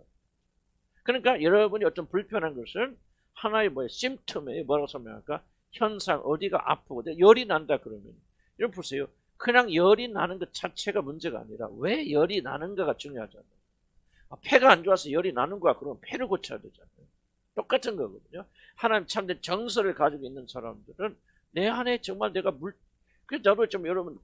그러니까 여러분이 어떤 불편한 것은 하나의 심텀에 뭐라고 설명할까? 현상, 어디가 아프고 열이 난다 그러면 여러분 보세요. 그냥 열이 나는 것 자체가 문제가 아니라 왜 열이 나는가가 중요하잖아요. 폐가 안 좋아서 열이 나는 거야. 그러면 폐를 고쳐야 되잖아요. 똑같은 거거든요. 하나님 참된 정서를 가지고 있는 사람들은 내 안에 정말 내가 그래서 저도 좀 여러분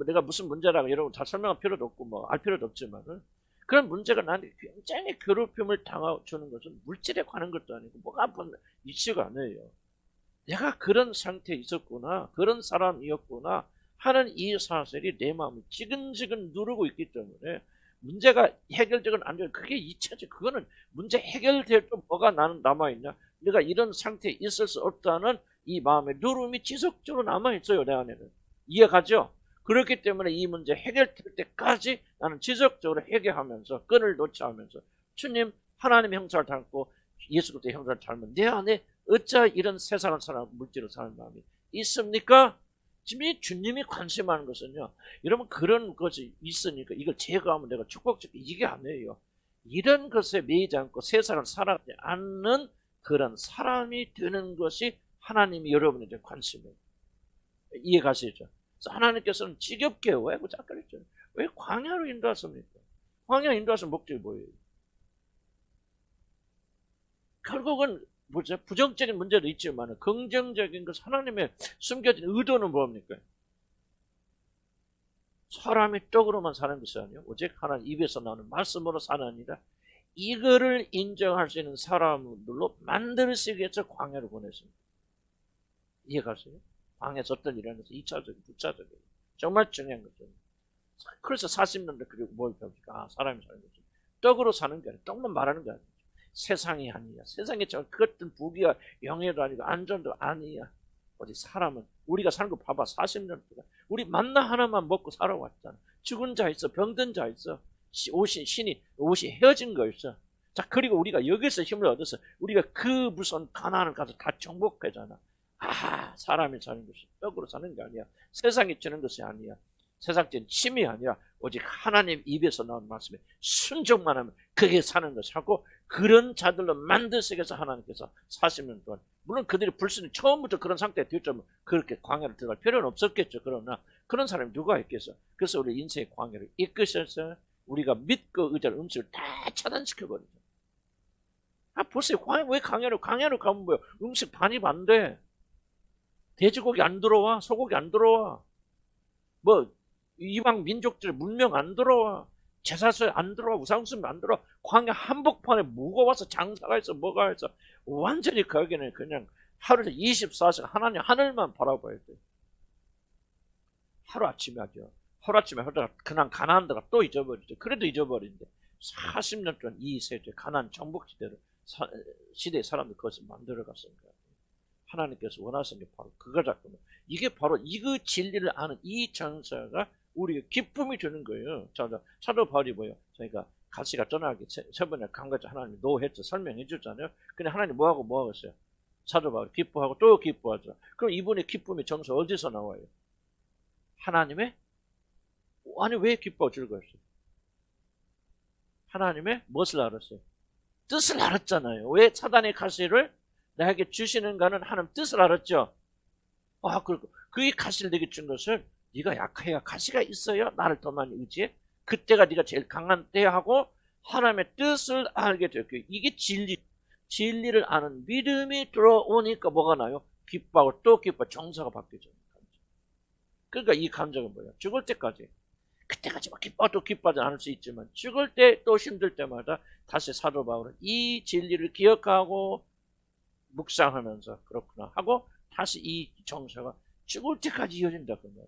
내가 무슨 문제라고 여러분 다 설명할 필요도 없고 알 필요도 없지만은 그런 문제가 나한테 굉장히 괴롭힘을 당해주는 것은 물질에 관한 것도 아니고 뭐가 아픈 이슈가 아니에요. 내가 그런 상태에 있었구나, 그런 사람이었구나 하는 이 사실이 내 마음을 지근지근 누르고 있기 때문에 문제가 해결되건 안 되건 그게 2차지. 그거는 문제 해결될 때 뭐가 나는 남아있냐. 내가 이런 상태에 있을 수 없다는 이 마음의 누름이 지속적으로 남아있어요. 내 안에는. 이해가죠? 그렇기 때문에 이 문제 해결될 때까지 나는 지속적으로 회개하면서 끈을 놓지 하면서 주님 하나님의 형상을 닮고 예수 그리스도의 형상을 닮은 내 안에 어찌 이런 세상을 사는 물질을 사는 마음이 있습니까? 지금 주님이 관심하는 것은요, 여러분 그런 것이 있으니까 이걸 제거하면 내가 축복받게 이게 아니에요. 이런 것에 매이지 않고 세상을 살아가지 않는 그런 사람이 되는 것이 하나님이 여러분에 대한 관심이에요. 이해가시죠? 하나님께서는 지겹게 왜 그랬죠? 왜 광야로 인도하십니까? 광야 인도하신 목적이 뭐예요? 결국은 뭐죠? 부정적인 문제도 있지만 긍정적인 것, 하나님의 숨겨진 의도는 뭡니까? 사람이 떡으로만 사는 것이 아니에요. 오직 하나님 입에서 나오는 말씀으로 사는 아니라 이거를 인정할 수 있는 사람들로 만들시기 위해서 광야를 보냈습니다. 이해가세요? 광야에서 어떤 일을 하는 것은 2차적인, 부차적인 정말 중요한 거죠. 그래서 40년대 그리고 뭘 배웁니까? 사람이 사는 거죠. 떡으로 사는 게 아니라 떡만 말하는 게 아니에요. 세상이 아니야. 세상에 그것든 부귀와 영예도 아니고 안전도 아니야. 어디 사람은 우리가 사는 거 봐봐. 40년 동안 우리 만나 하나만 먹고 살아왔잖아. 죽은 자 있어, 병든 자 있어, 옷이 헤어진 거 있어. 자, 그리고 우리가 여기서 힘을 얻어서 우리가 그 무슨 가나안을 가서 다 정복하잖아. 사람이 사는 것이 떡으로 사는 게 아니야. 세상이 주는 것이 아니야. 세상적인 침이 아니라 오직 하나님 입에서 나온 말씀에 순종만 하면 그게 사는 것이고, 그런 자들로 만드시기 위해서 하나님께서 40년 동안, 물론 그들이 불순이 처음부터 그런 상태에 되었다면 그렇게 광야를 들어갈 필요는 없었겠죠. 그러나 그런 사람이 누가 있겠어? 그래서 우리 인생의 광야를 이끄셔서 우리가 믿고 의지할 음식을 다 차단시켜버리죠. 보세요. 왜 광야로 가면 뭐야? 음식 반입 안 돼. 돼지고기 안 들어와. 소고기 안 들어와. 이방 민족들 문명 안 들어와. 제사소에 안 들어와. 우상숭배 안 들어와. 광야 한복판에 뭐가 와서 장사가 있어, 뭐가 있어. 완전히 거기는 그냥 하루에 24시간 하나님 하늘만 바라봐야 돼. 하루아침에 하죠. 하루아침에 하다가 그냥 가나안 데가 또 잊어버리죠. 그래도 잊어버리는데 40년 동안 이 세대 가나안 정복 시대의 사람들 그것을 만들어갔으니까 하나님께서 원하시는 게 바로 그거라고요. 이게 바로 이거 진리를 아는 이 정서가 우리가 기쁨이 되는 거예요. 사도 바울이 뭐예요? 저희가 가시가 떠나기 저번에 강같이 하나님이 노했죠. 설명해 줬잖아요. 근데 하나님 뭐하고 했어요? 사도 바울이 기뻐하고 또 기뻐하죠. 그럼 이분의 기쁨의 정서 어디서 나와요? 하나님의 아니 왜 기뻐 즐거웠어요? 하나님의 무엇을 알았어요? 뜻을 알았잖아요. 왜 사단의 가시를 나에게 주시는가는 하나님 뜻을 알았죠. 그의 가시를 내게 준 것을 네가 약해야 가시가 있어야 나를 더 많이 의지해. 그때가 네가 제일 강한 때야 하고 하나님의 뜻을 알게 됐고요. 이게 진리를 아는 믿음이 들어오니까 뭐가 나요? 기뻐하고 또 기뻐 정서가 바뀌죠. 그러니까 이 감정은 뭐예요? 죽을 때까지 그때까지 막 기뻐도 기뻐하지 않을 수 있지만 죽을 때 또 힘들 때마다 다시 사도 바울은 이 진리를 기억하고 묵상하면서 그렇구나 하고 다시 이 정서가 죽을 때까지 이어진다 그 말이에요.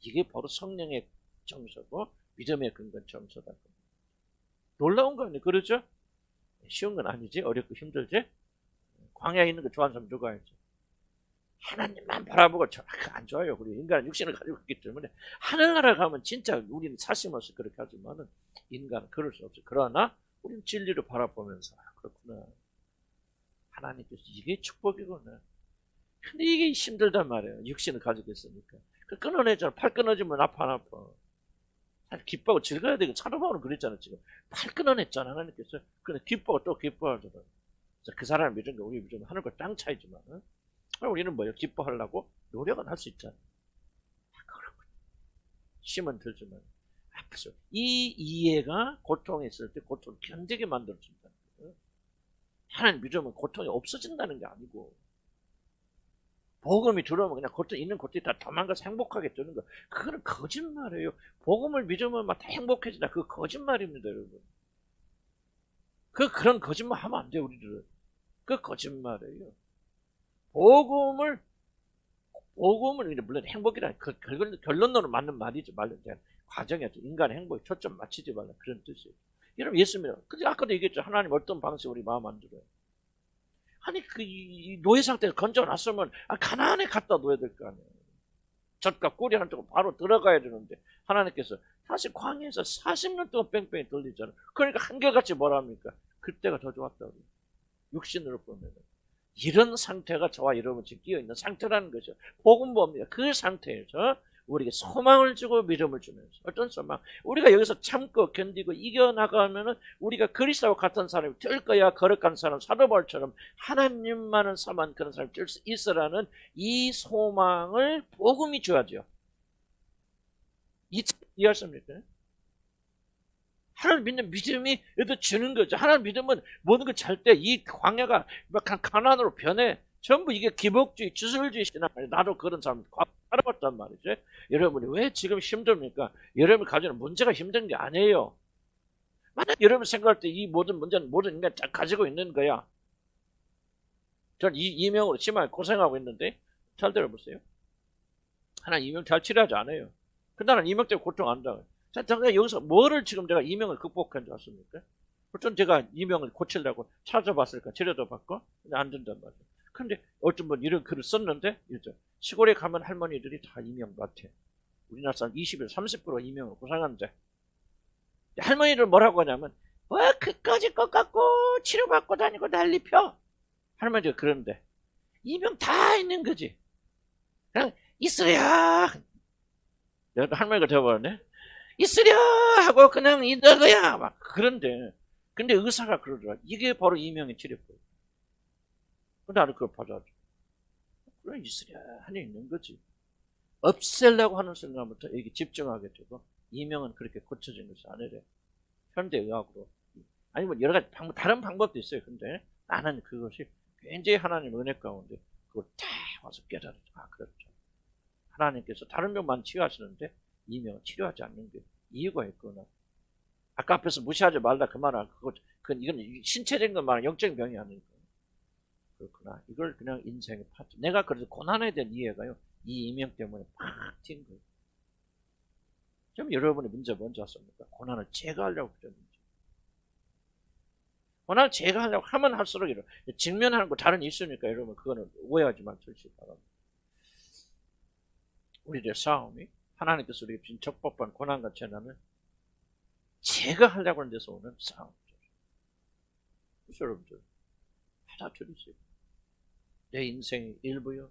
이게 바로 성령의 정서고 믿음의 근본 정서다. 놀라운 거 아니에요? 그렇죠? 쉬운 건 아니지. 어렵고 힘들지. 광야에 있는 거 좋아하는 사람 누가 알지? 하나님만 바라보고 안 좋아요. 우리 인간은 육신을 가지고 있기 때문에 하늘나라 가면 진짜 우리는 사심 없이 그렇게 하지만은 인간은 그럴 수 없어요. 그러나 우리는 진리를 바라보면서 그렇구나. 하나님께서 이게 축복이구나. 근데 이게 힘들단 말이에요. 육신을 가지고 있으니까. 끊어내잖아. 팔 끊어지면 아파. 기뻐하고 즐거워야 되고 사도바울은 그랬잖아. 지금 팔 끊어냈잖아. 하나님께서. 근데 기뻐하고 또 기뻐하잖아. 그 사람을 믿은 거 우리 믿으면 하늘과 땅 차이지만 우리는 뭐예요? 기뻐하려고 노력은 할 수 있잖아. 그렇군. 힘은 들지만 아프죠. 이 이해가 고통이 있을 때 고통을 견디게 만들어준다. 하나님 믿으면 고통이 없어진다는 게 아니고 복음이 들어오면 그냥 있는 고통이 다 도망가서 행복하게 되는 거. 그거는 거짓말이에요. 복음을 믿으면 막 다 행복해진다. 그거 거짓말입니다, 여러분. 그런 거짓말 하면 안 돼요, 우리들은. 그 거짓말이에요. 복음을 물론 행복이라는 결론으로 맞는 말이죠. 과정에 인간의 행복에 초점 맞추지 말라 그런 뜻이에요. 여러분 예수 믿어요. 근데 아까도 얘기했죠. 하나님 어떤 방식으로 우리 마음 안 들어요. 아니 이 노예 상태에서 건져놨으면 가나안에 갖다 놓아야 될 거 아니에요. 젖과 꿀이 한 쪽으로 바로 들어가야 되는데 하나님께서 다시 광야에서 40년 동안 뺑뺑이 돌리잖아요. 그러니까 한결같이 뭐랍니까? 그때가 더 좋았다고. 육신으로 보면 이런 상태가 저와 여러분 지금 끼어있는 상태라는 거죠. 복음 봅니다. 그 상태에서 우리에게 소망을 주고 믿음을 주면서 어떤 소망? 우리가 여기서 참고 견디고 이겨나가면 우리가 그리스도와 같은 사람이 될 거야. 거룩한 사람 사도 바울처럼 하나님만을 사만 그런 사람이 될 수 있으라는 이 소망을 복음이 줘야죠. 이해하십니까? 하나님 믿는 믿음이 주는 거죠. 하나님 믿으면 모든 걸 잘 때 이 광야가 가나안으로 변해. 전부 이게 기복주의, 주술주의 신앙. 나도 그런 사람 살아봤단 말이죠. 여러분이 왜 지금 힘듭니까? 여러분이 가지는 문제가 힘든 게 아니에요. 만약 여러분 생각할 때 이 모든 문제는 모든 인간이 다 가지고 있는 거야. 전 이 이명으로 심하게 고생하고 있는데 잘 들어보세요. 하나님 이명 잘 치료하지 않아요. 근데 나는 이명 때문에 고통 안 당해요. 자, 제가 여기서 뭐를 지금 제가 이명을 극복한 줄 아십니까? 보통 제가 이명을 고치려고 찾아봤을까? 치료도 받고 근데 안 된단 말이에요. 근데 어떤 분 이런 글을 썼는데 시골에 가면 할머니들이 다 이명 맡아. 우리나라 사람 20에서 30% 이명을 고생하는데 할머니들 뭐라고 하냐면 그까짓 것 갖고 치료받고 다니고 난리 펴. 할머니가 그러는데 이명 다 있는 거지. 그냥 있으랴. 내가 할머니가 되어버렸네. 있으랴 하고 그냥 있는 거야. 막 그런데 근데 의사가 그러더라. 이게 바로 이명의 치료법. 나는 그걸 받아줘. 그래 있으랴 하니 있는 거지. 없애려고 하는 순간부터 여기 집중하게 되고 이명은 그렇게 고쳐진 것이 아니래. 현대의학으로. 아니면 여러 가지 다른 방법도 있어요. 근데 나는 그것이 굉장히 하나님 은혜 가운데 그걸 다 와서 깨달았죠. 그렇죠. 하나님께서 다른 병만 치유하시는데 이명은 치료하지 않는 게 이유가 있구나. 아까 앞에서 무시하지 말라 그 말은 이건 신체적인 것 말은 영적인 병이 아니니까. 그렇구나. 이걸 그냥 인생의 파트. 내가 그래서 고난에 대한 이해가요. 이 이명 때문에 팍 튄 거예요. 그럼 여러분의 문제 뭔지 아십니까? 고난을 제거하려고 그랬는지. 고난을 제가 하려고 하면 할수록 이런 직면하는 거 다른 있으니까 여러분 그거는 오해하지 마시기 바랍니다. 우리들의 싸움이 하나님께서 우리에게 주신 적법한 고난과 재난은 제가 하려고 하는 데서 오는 싸움이죠. 그래서 여러분들 받아들이세요. 내 인생의 일부요.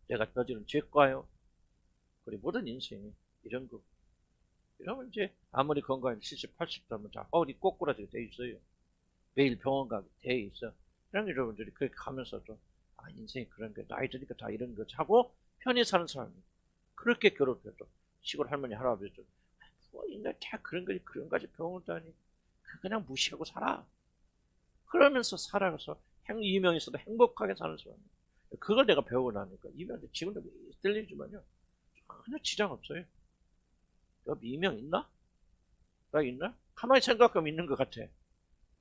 내가 저지른 죄과요. 그리고 모든 인생이 이런 거. 이러면 이제 아무리 건강한 70, 80도면 다 허리 꼬꾸라지게 돼 있어요. 매일 병원 가게 돼 있어. 그럼 여러분들이 그렇게 가면서도 인생이 그런 게 나이 드니까 다 이런 거 하고 편히 사는 사람이 그렇게 괴롭혀도 시골 할머니 할아버지도 뭐 인간 다 그런 가지 병원 다니 그냥 무시하고 살아. 그러면서 살아가서 이명에서도 행복하게 사는 사람. 그걸 내가 배우고 나니까 이명한테 지금도 들리지만요. 전혀 지장 없어요. 너 이명 있나? 나 있나? 가만히 생각하면 있는 것 같아.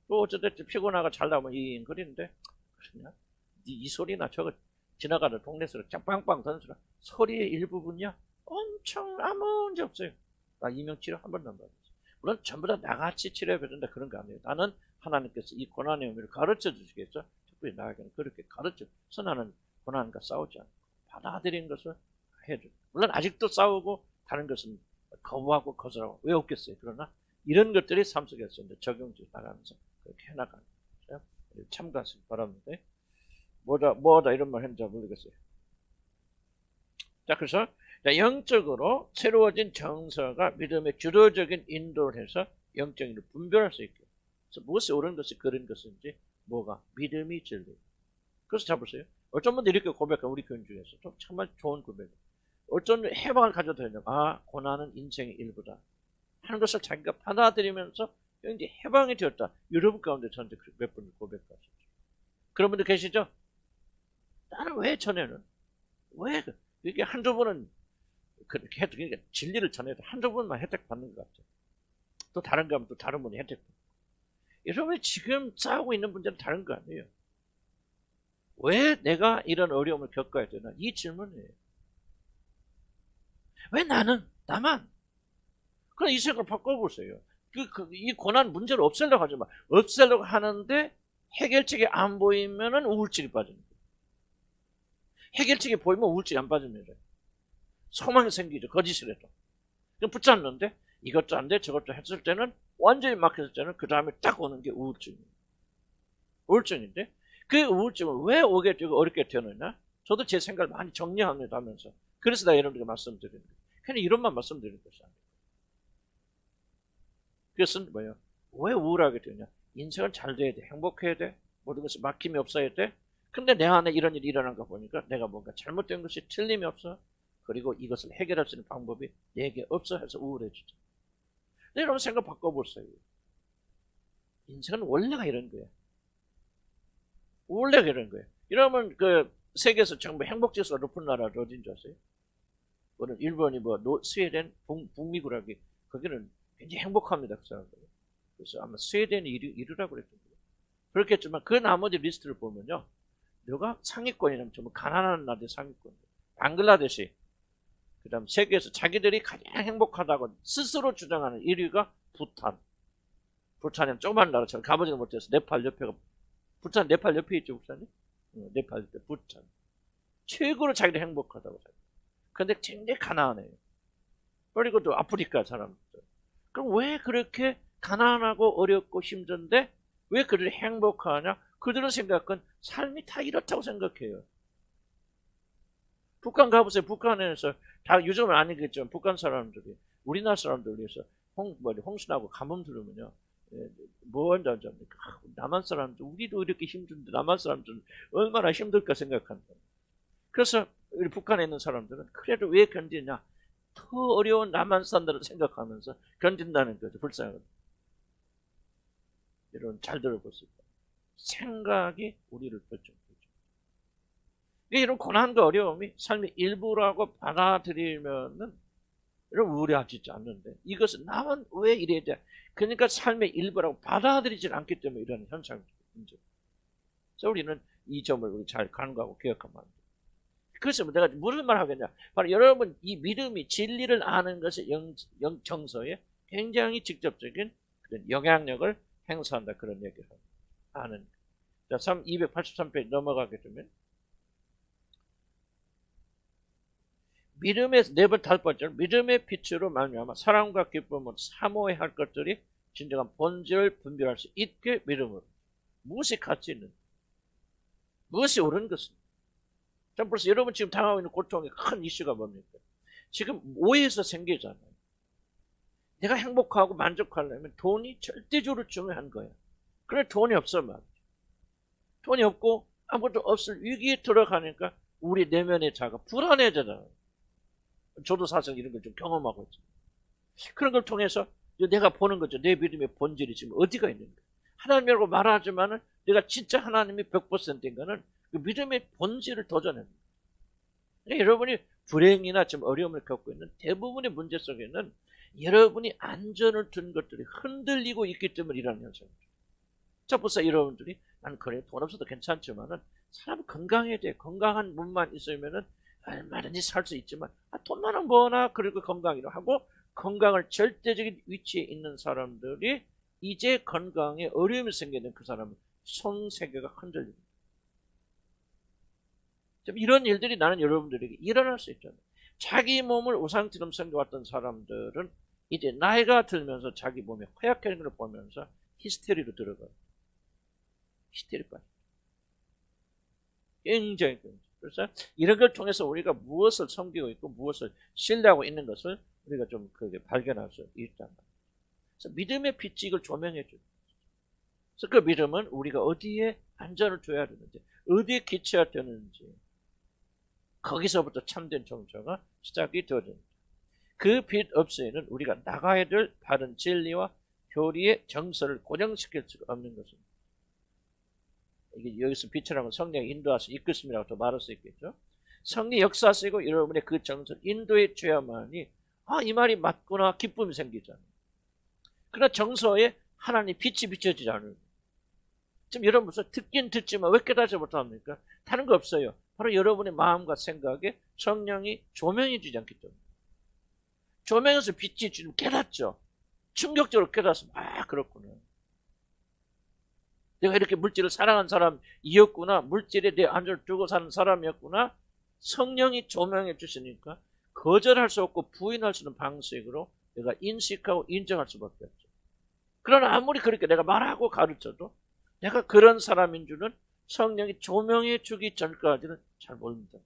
또 어쨌든 피곤하고 잘 나오면 이잉거리는데 그러냐? 이 소리나 저거 지나가는 동네에서 빵빵 던지라 소리의 일부분이야? 엄청 아무 문제 없어요. 나 이명 치료 한 번도 안 받았어. 물론 전부 다 나같이 치료해 받는다 그런 거 아니에요. 나는 하나님께서 이 고난의 의미를 가르쳐 주시겠죠. 특별히 나에게는 그렇게 가르쳐. 나는 고난과 싸우지 않고 받아들인 것을 해줘. 물론 아직도 싸우고 다른 것은 거부하고 거절하고 왜 없겠어요. 그러나 이런 것들이 삶 속에서 이제 적용돼 나가면서 그렇게 해나가는 거죠. 참고하시기 바랍니다. 뭐다 이런 말 했는지 모르겠어요. 자, 그래서 영적으로 새로워진 정서가 믿음의 주도적인 인도를 해서 영적인 일을 분별할 수 있게. 그래서 무엇이 옳은 것이 그런 것인지 뭐가 믿음이 진리. 그래서 잡으세요. 어떤 분들 이렇게 고백한 우리 교인 중에서 좀 정말 좋은 고백이에요. 어떤 해방을 가져도 되냐. 고난은 인생의 일부다 하는 것을 자기가 받아들이면서 이제 해방이 되었다. 여러분 가운데 저한테 몇 분을 고백하셨죠. 그런 분들 계시죠? 나는 왜 전에는 왜 이게 한두 번은 그렇게 해도 그러니까 진리를 전해도 한두 번만 혜택 받는 것 같아요. 또 다른 거 하면 또 다른 분이 혜택 받고. 여러분이 지금 싸우고 있는 문제는 다른 거 아니에요. 왜 내가 이런 어려움을 겪어야 되나? 이 질문이에요. 왜 나만? 그럼 이 생각을 바꿔보세요. 이 고난 문제를 없애려고 하지 마. 없애려고 하는데 해결책이 안 보이면은 우울증이 빠집니다. 해결책이 보이면 우울증이 안 빠집니다. 소망이 생기죠. 거짓이라도. 그럼 붙잡는데 이것도 안 돼, 저것도 했을 때는 완전히 막혔을 때는 그 다음에 딱 오는 게 우울증이에요. 우울증인데 그 우울증을 왜 오게 되고 어렵게 되느냐? 저도 제 생각을 많이 정리합니다 하면서. 그래서 나 여러분들에게 말씀드리는 거예요. 그냥 이런만 말씀드리는 것이 아니에요. 그것은 뭐예요? 왜 우울하게 되냐? 인생은 잘 돼야 돼. 행복해야 돼. 모든 것이 막힘이 없어야 돼. 근데 내 안에 이런 일이 일어난 거 보니까 내가 뭔가 잘못된 것이 틀림이 없어. 그리고 이것을 해결할 수 있는 방법이 내게 없어 해서 우울해지죠. 근데 여러분 생각 바꿔보세요. 인생은 원래가 이런 거예요. 원래가 이런 거예요. 이러면 그 세계에서 정말 행복지수가 높은 나라가 어딘 줄 아세요? 그거는 일본이 스웨덴, 북미국이 거기는 굉장히 행복합니다. 그 사람들. 그래서 아마 스웨덴이 1위라고 그랬던 거예요. 그렇겠지만 그 나머지 리스트를 보면요. 누가 상위권이라면 정말 가난한 나라의 상위권. 방글라데시. 그 다음 세계에서 자기들이 가장 행복하다고 스스로 주장하는 1위가 부탄. 부탄은 조그만 나라처럼 가보지는 못해서 네팔 옆에가 부탄 네팔 옆에 있죠, 목사님? 네팔 옆에 부탄. 최고로 자기들 행복하다고 생각해요. 근데 굉장히 가난해요. 그리고 또 아프리카 사람들. 그럼 왜 그렇게 가난하고 어렵고 힘든데 왜 그들이 행복하냐? 그들은 생각은 삶이 다 이렇다고 생각해요. 북한 가보세요. 북한에서 다 요즘은 아니겠지만 북한 사람들이 우리나라 사람들 위해서 홍수나고 가뭄 들으면요. 뭐 한다니까 남한 사람들 우리도 이렇게 힘든데 남한 사람들은 얼마나 힘들까 생각한다. 그래서 우리 북한에 있는 사람들은 그래도 왜 견디냐? 더 어려운 남한 사람들을 생각하면서 견딘다는 거죠. 불쌍하거든요. 여러분 잘 들어보세요. 생각이 우리를 결정해요. 이런 고난과 어려움이 삶의 일부라고 받아들이면은 여러분 우려하지 않는데 이것은 나만 왜 이래야 돼? 그러니까 삶의 일부라고 받아들이질 않기 때문에 이런 현상이 문제. 그래서 우리는 이 점을 우리 잘 간과하고 기억하면 안 돼요. 그래서 내가 무슨 말 하겠냐? 바로 여러분 이 믿음이 진리를 아는 것이 정서에 굉장히 직접적인 그런 영향력을 행사한다 그런 얘기를 합니다. 아는. 자, 283페이지 넘어가게 되면 믿음의 다섯 번째 믿음의 빛으로 말미암아 사랑과 기쁨으로 사모해야 할 것들이 진정한 본질을 분별할 수 있게 믿음으로. 무엇이 가치 있는, 무엇이 옳은 것은. 자, 벌써 여러분 지금 당하고 있는 고통의 큰 이슈가 뭡니까? 지금 오해에서 생기잖아요. 내가 행복하고 만족하려면 돈이 절대적으로 중요한 거야. 그래 돈이 없어 말이야. 돈이 없고 아무것도 없을 위기에 들어가니까 우리 내면의 자가 불안해지잖아요. 저도 사실 이런 걸 좀 경험하고 있죠. 그런 걸 통해서 내가 보는 거죠. 내 믿음의 본질이 지금 어디가 있는가. 하나님이라고 말하지만은 내가 진짜 하나님이 100%인가는 그 믿음의 본질을 도전해요. 그러니까 여러분이 불행이나 지금 어려움을 겪고 있는 대부분의 문제 속에는 여러분이 안전을 둔 것들이 흔들리고 있기 때문에 일어나는 현상이죠. 자, 벌써 여러분들이 난 그래 돈 없어도 괜찮지만은 사람 건강해야 돼. 건강한 몸만 있으면은 얼마든지 살 수 있지만 돈만 뭐나 그리고 건강이라 하고 건강을 절대적인 위치에 있는 사람들이 이제 건강에 어려움이 생기는 그 사람은 손세계가 흔들립니다. 이런 일들이 나는 여러분들에게 일어날 수 있잖아요. 자기 몸을 우상처럼 생겨왔던 사람들은 이제 나이가 들면서 자기 몸이 허약해지는 걸 보면서 히스테리로 들어가요. 히스테리까지. 굉장히. 그래서 이런 걸 통해서 우리가 무엇을 섬기고 있고 무엇을 신뢰하고 있는 것을 우리가 좀 그게 발견할 수 있단 말이에요. 그래서 믿음의 빛이 이걸 조명해 줘요. 그래서 그 믿음은 우리가 어디에 안전을 줘야 되는지, 어디에 기초해야 되는지, 거기서부터 참된 정처가 시작이 되어집니다. 그 빛 없이는 우리가 나가야 될 바른 진리와 교리의 정서를 고정시킬 수가 없는 것입니다. 이게 여기서 빛이라는 성령이 인도하시 이끄심이라고 또 말할 수 있겠죠. 성령 역사하시고 여러분의 그 정서를 인도해 줘야만이 이 말이 맞구나 기쁨이 생기잖아요. 그러나 정서에 하나님 빛이 비춰지지 않아요. 지금 여러분 듣긴 듣지만 왜 깨닫지 못합니까? 다른 거 없어요. 바로 여러분의 마음과 생각에 성령이 조명해 주지 않기 때문에. 조명해서 빛이 주면 깨닫죠. 충격적으로 깨닫으면 그렇구나. 내가 이렇게 물질을 사랑한 사람이었구나. 물질에 내 안전을 두고 사는 사람이었구나. 성령이 조명해 주시니까 거절할 수 없고 부인할 수 있는 방식으로 내가 인식하고 인정할 수밖에 없죠. 그러나 아무리 그렇게 내가 말하고 가르쳐도 내가 그런 사람인 줄은 성령이 조명해 주기 전까지는 잘 모릅니다.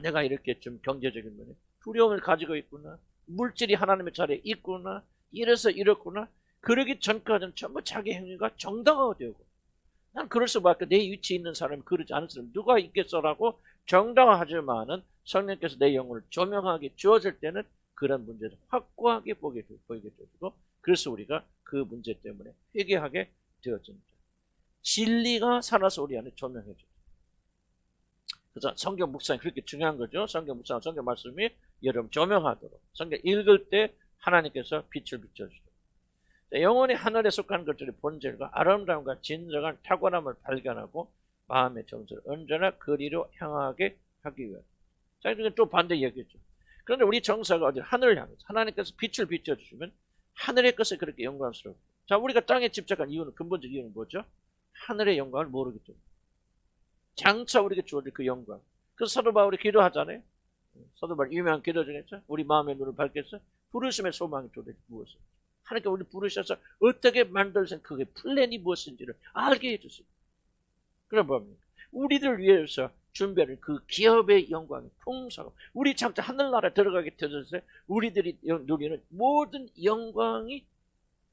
내가 이렇게 좀 경제적인 면에 두려움을 가지고 있구나. 물질이 하나님의 자리에 있구나. 이래서 이렇구나. 그러기 전까지는 전부 자기 행위가 정당화가 되고 난 그럴 수밖에 내 위치에 있는 사람이 그러지 않은 사람이 누가 있겠어라고 정당화하지만은 성령께서 내 영혼을 조명하게 주어질 때는 그런 문제를 확고하게 보이게 되고 그래서 우리가 그 문제 때문에 회개하게 되어집니다. 진리가 살아서 우리 안에 조명해줘요. 그래서 성경 묵상이 그렇게 중요한 거죠. 성경 묵상, 성경 말씀이 여러분 조명하도록 성경 읽을 때 하나님께서 빛을 비춰주죠. 영혼이 하늘에 속한 것들의 본질과 아름다움과 진정한 탁월함을 발견하고 마음의 정서를 언제나 그리로 향하게 하기 위해. 자, 이게 또 반대 얘기죠. 그런데 우리 정서가 어디 하늘을 향해서 하나님께서 빛을 비춰주시면 하늘의 것에 그렇게 영광스럽고. 자, 우리가 땅에 집착한 이유는 근본적 이유는 뭐죠? 하늘의 영광을 모르기 때문에. 장차 우리에게 주어질 그 영광. 그래서 사도 바울이 기도하잖아요. 사도 바울 유명한 기도 중에서 우리 마음의 눈을 밝혀서 부르심의 소망이 도대체 무엇을? 하나님께 우리 부르셔서 어떻게 만들어진 그게 플랜이 무엇인지를 알게 해주세요. 그럼 뭡니까? 우리들 위해서 준비하는 그 기업의 영광이 풍성하고 우리 장차 하늘나라에 들어가게 되어서 우리들이 누리는 모든 영광이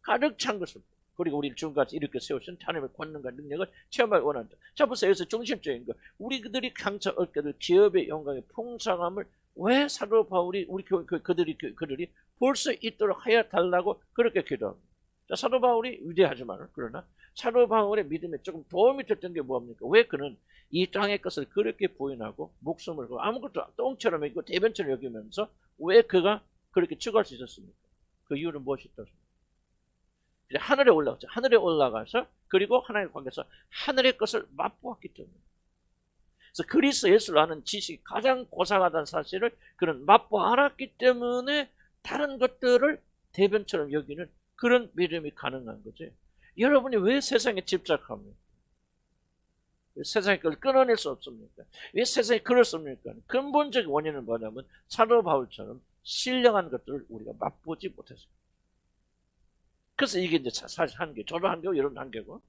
가득 찬 것을 그리고 우리를 지금까지 이렇게 세우신 하나님의 권능과 능력을 체험하기 원한다. 자, 벌써 여기서 중심적인 거 우리들이 장차 얻게 될 기업의 영광의 풍성함을 왜 사도 바울이 우리 그들이 볼 수 있도록 하여 달라고 그렇게 기도합니다. 자, 사도 바울이 위대하지만 그러나 사도 바울의 믿음에 조금 도움이 됐던 게 뭡니까? 왜 그는 이 땅의 것을 그렇게 부인하고 목숨을 걸고 아무것도 똥처럼 여기고 대변처럼 여기면서 왜 그가 그렇게 추구할 수 있었습니까? 그 이유는 무엇이 있었습니까? 하늘에 올라갔죠. 하늘에 올라가서 그리고 하나님의 관계에서 하늘의 것을 맛보았기 때문에. 그래서 그리스도 예수를 아는 지식이 가장 고상하다는 사실을 그는 맛보 알았기 때문에 다른 것들을 대변처럼 여기는 그런 믿음이 가능한 거지. 여러분이 왜 세상에 집착합니까? 왜 세상에 그걸 끊어낼 수 없습니까? 왜 세상에 그렇습니까? 근본적인 원인은 뭐냐면 사도 바울처럼 신령한 것들을 우리가 맛보지 못했어요. 그래서 이게 이제 사실 한계, 저도 한계고 여러분 한계고.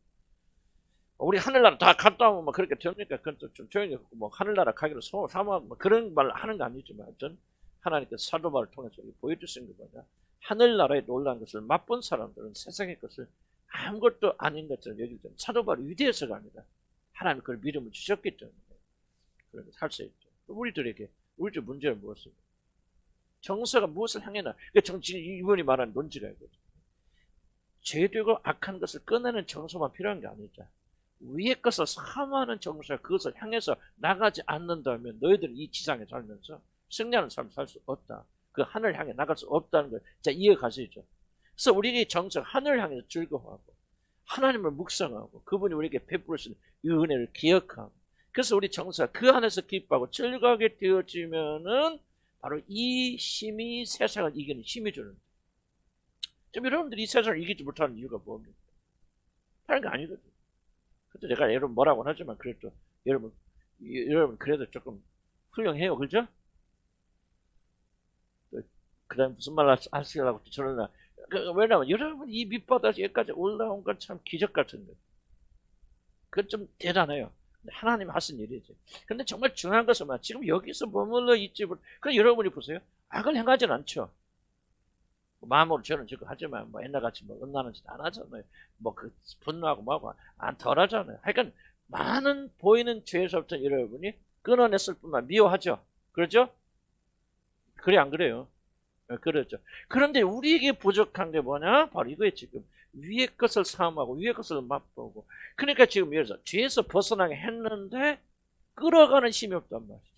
우리 하늘나라 다 갔다 오면 뭐 그렇게 됩니까? 그건 좀 조용히 하고 뭐 하늘나라 가기로 사모하고 뭐 그런 말 하는 거 아니지만 전 하나님께서 사도 바울을 통해서 보여주신 거 뭐냐? 하늘나라에 놀라운 것을 맛본 사람들은 세상의 것을 아무것도 아닌 것처럼 여길 때는 사도 바울이 위대해서가 아니라 하나님 그걸 믿음을 주셨기 때문에 그런 걸 살 수 있죠. 우리들에게 우리들 문제는 무엇입니까? 정서가 무엇을 향해나? 지금 이분이 말하는 논지가 이거죠. 죄되고 악한 것을 꺼내는 정서만 필요한 게 아니죠. 위의 것을 사모하는 정서가 그것을 향해서 나가지 않는다면 너희들은 이 지상에 살면서 승리하는 삶을 살 수 없다. 그 하늘 향해 나갈 수 없다는 걸 이해가시죠. 그래서 우리의 정서가 하늘 향해서 즐거워하고 하나님을 묵상하고 그분이 우리에게 베풀으신 이 은혜를 기억하고 그래서 우리 정서가 그 안에서 기뻐하고 즐거하게 되어지면은 바로 이 힘이 세상을 이기는 힘이 주는 거예요. 지금 여러분들이 이 세상을 이기지 못하는 이유가 뭡니까? 다른 거 아니거든요. 그때 내가 여러분 뭐라고 하지만 그래도 여러분 그래도 조금 훌륭해요. 그죠? 그 다음에 무슨 말 하시려고 저는 왜냐면 여러분 이 밑바닥 여기까지 올라온 건 참 기적 같은 거예요. 그건 좀 대단해요. 하나님 하신 일이지. 근데 정말 중요한 것은 지금 여기서 머물러 있지. 그럼 여러분이 보세요. 악을 행하진 않죠. 마음으로 저는 저거 하지만 옛날같이 음란한 짓 안 하잖아요. 그 분노하고 뭐하고 덜 하잖아요. 하여간 많은 보이는 죄에서부터 여러분이 끊어냈을 뿐만 미워하죠. 그렇죠? 그래 안 그래요? 그렇죠. 그런데 우리에게 부족한 게 뭐냐? 바로 이거예요. 지금 위의 것을 사모하고 위의 것을 맛보고 그러니까 지금 예를 들어서 죄에서 벗어나게 했는데 끌어가는 힘이 없단 말이죠.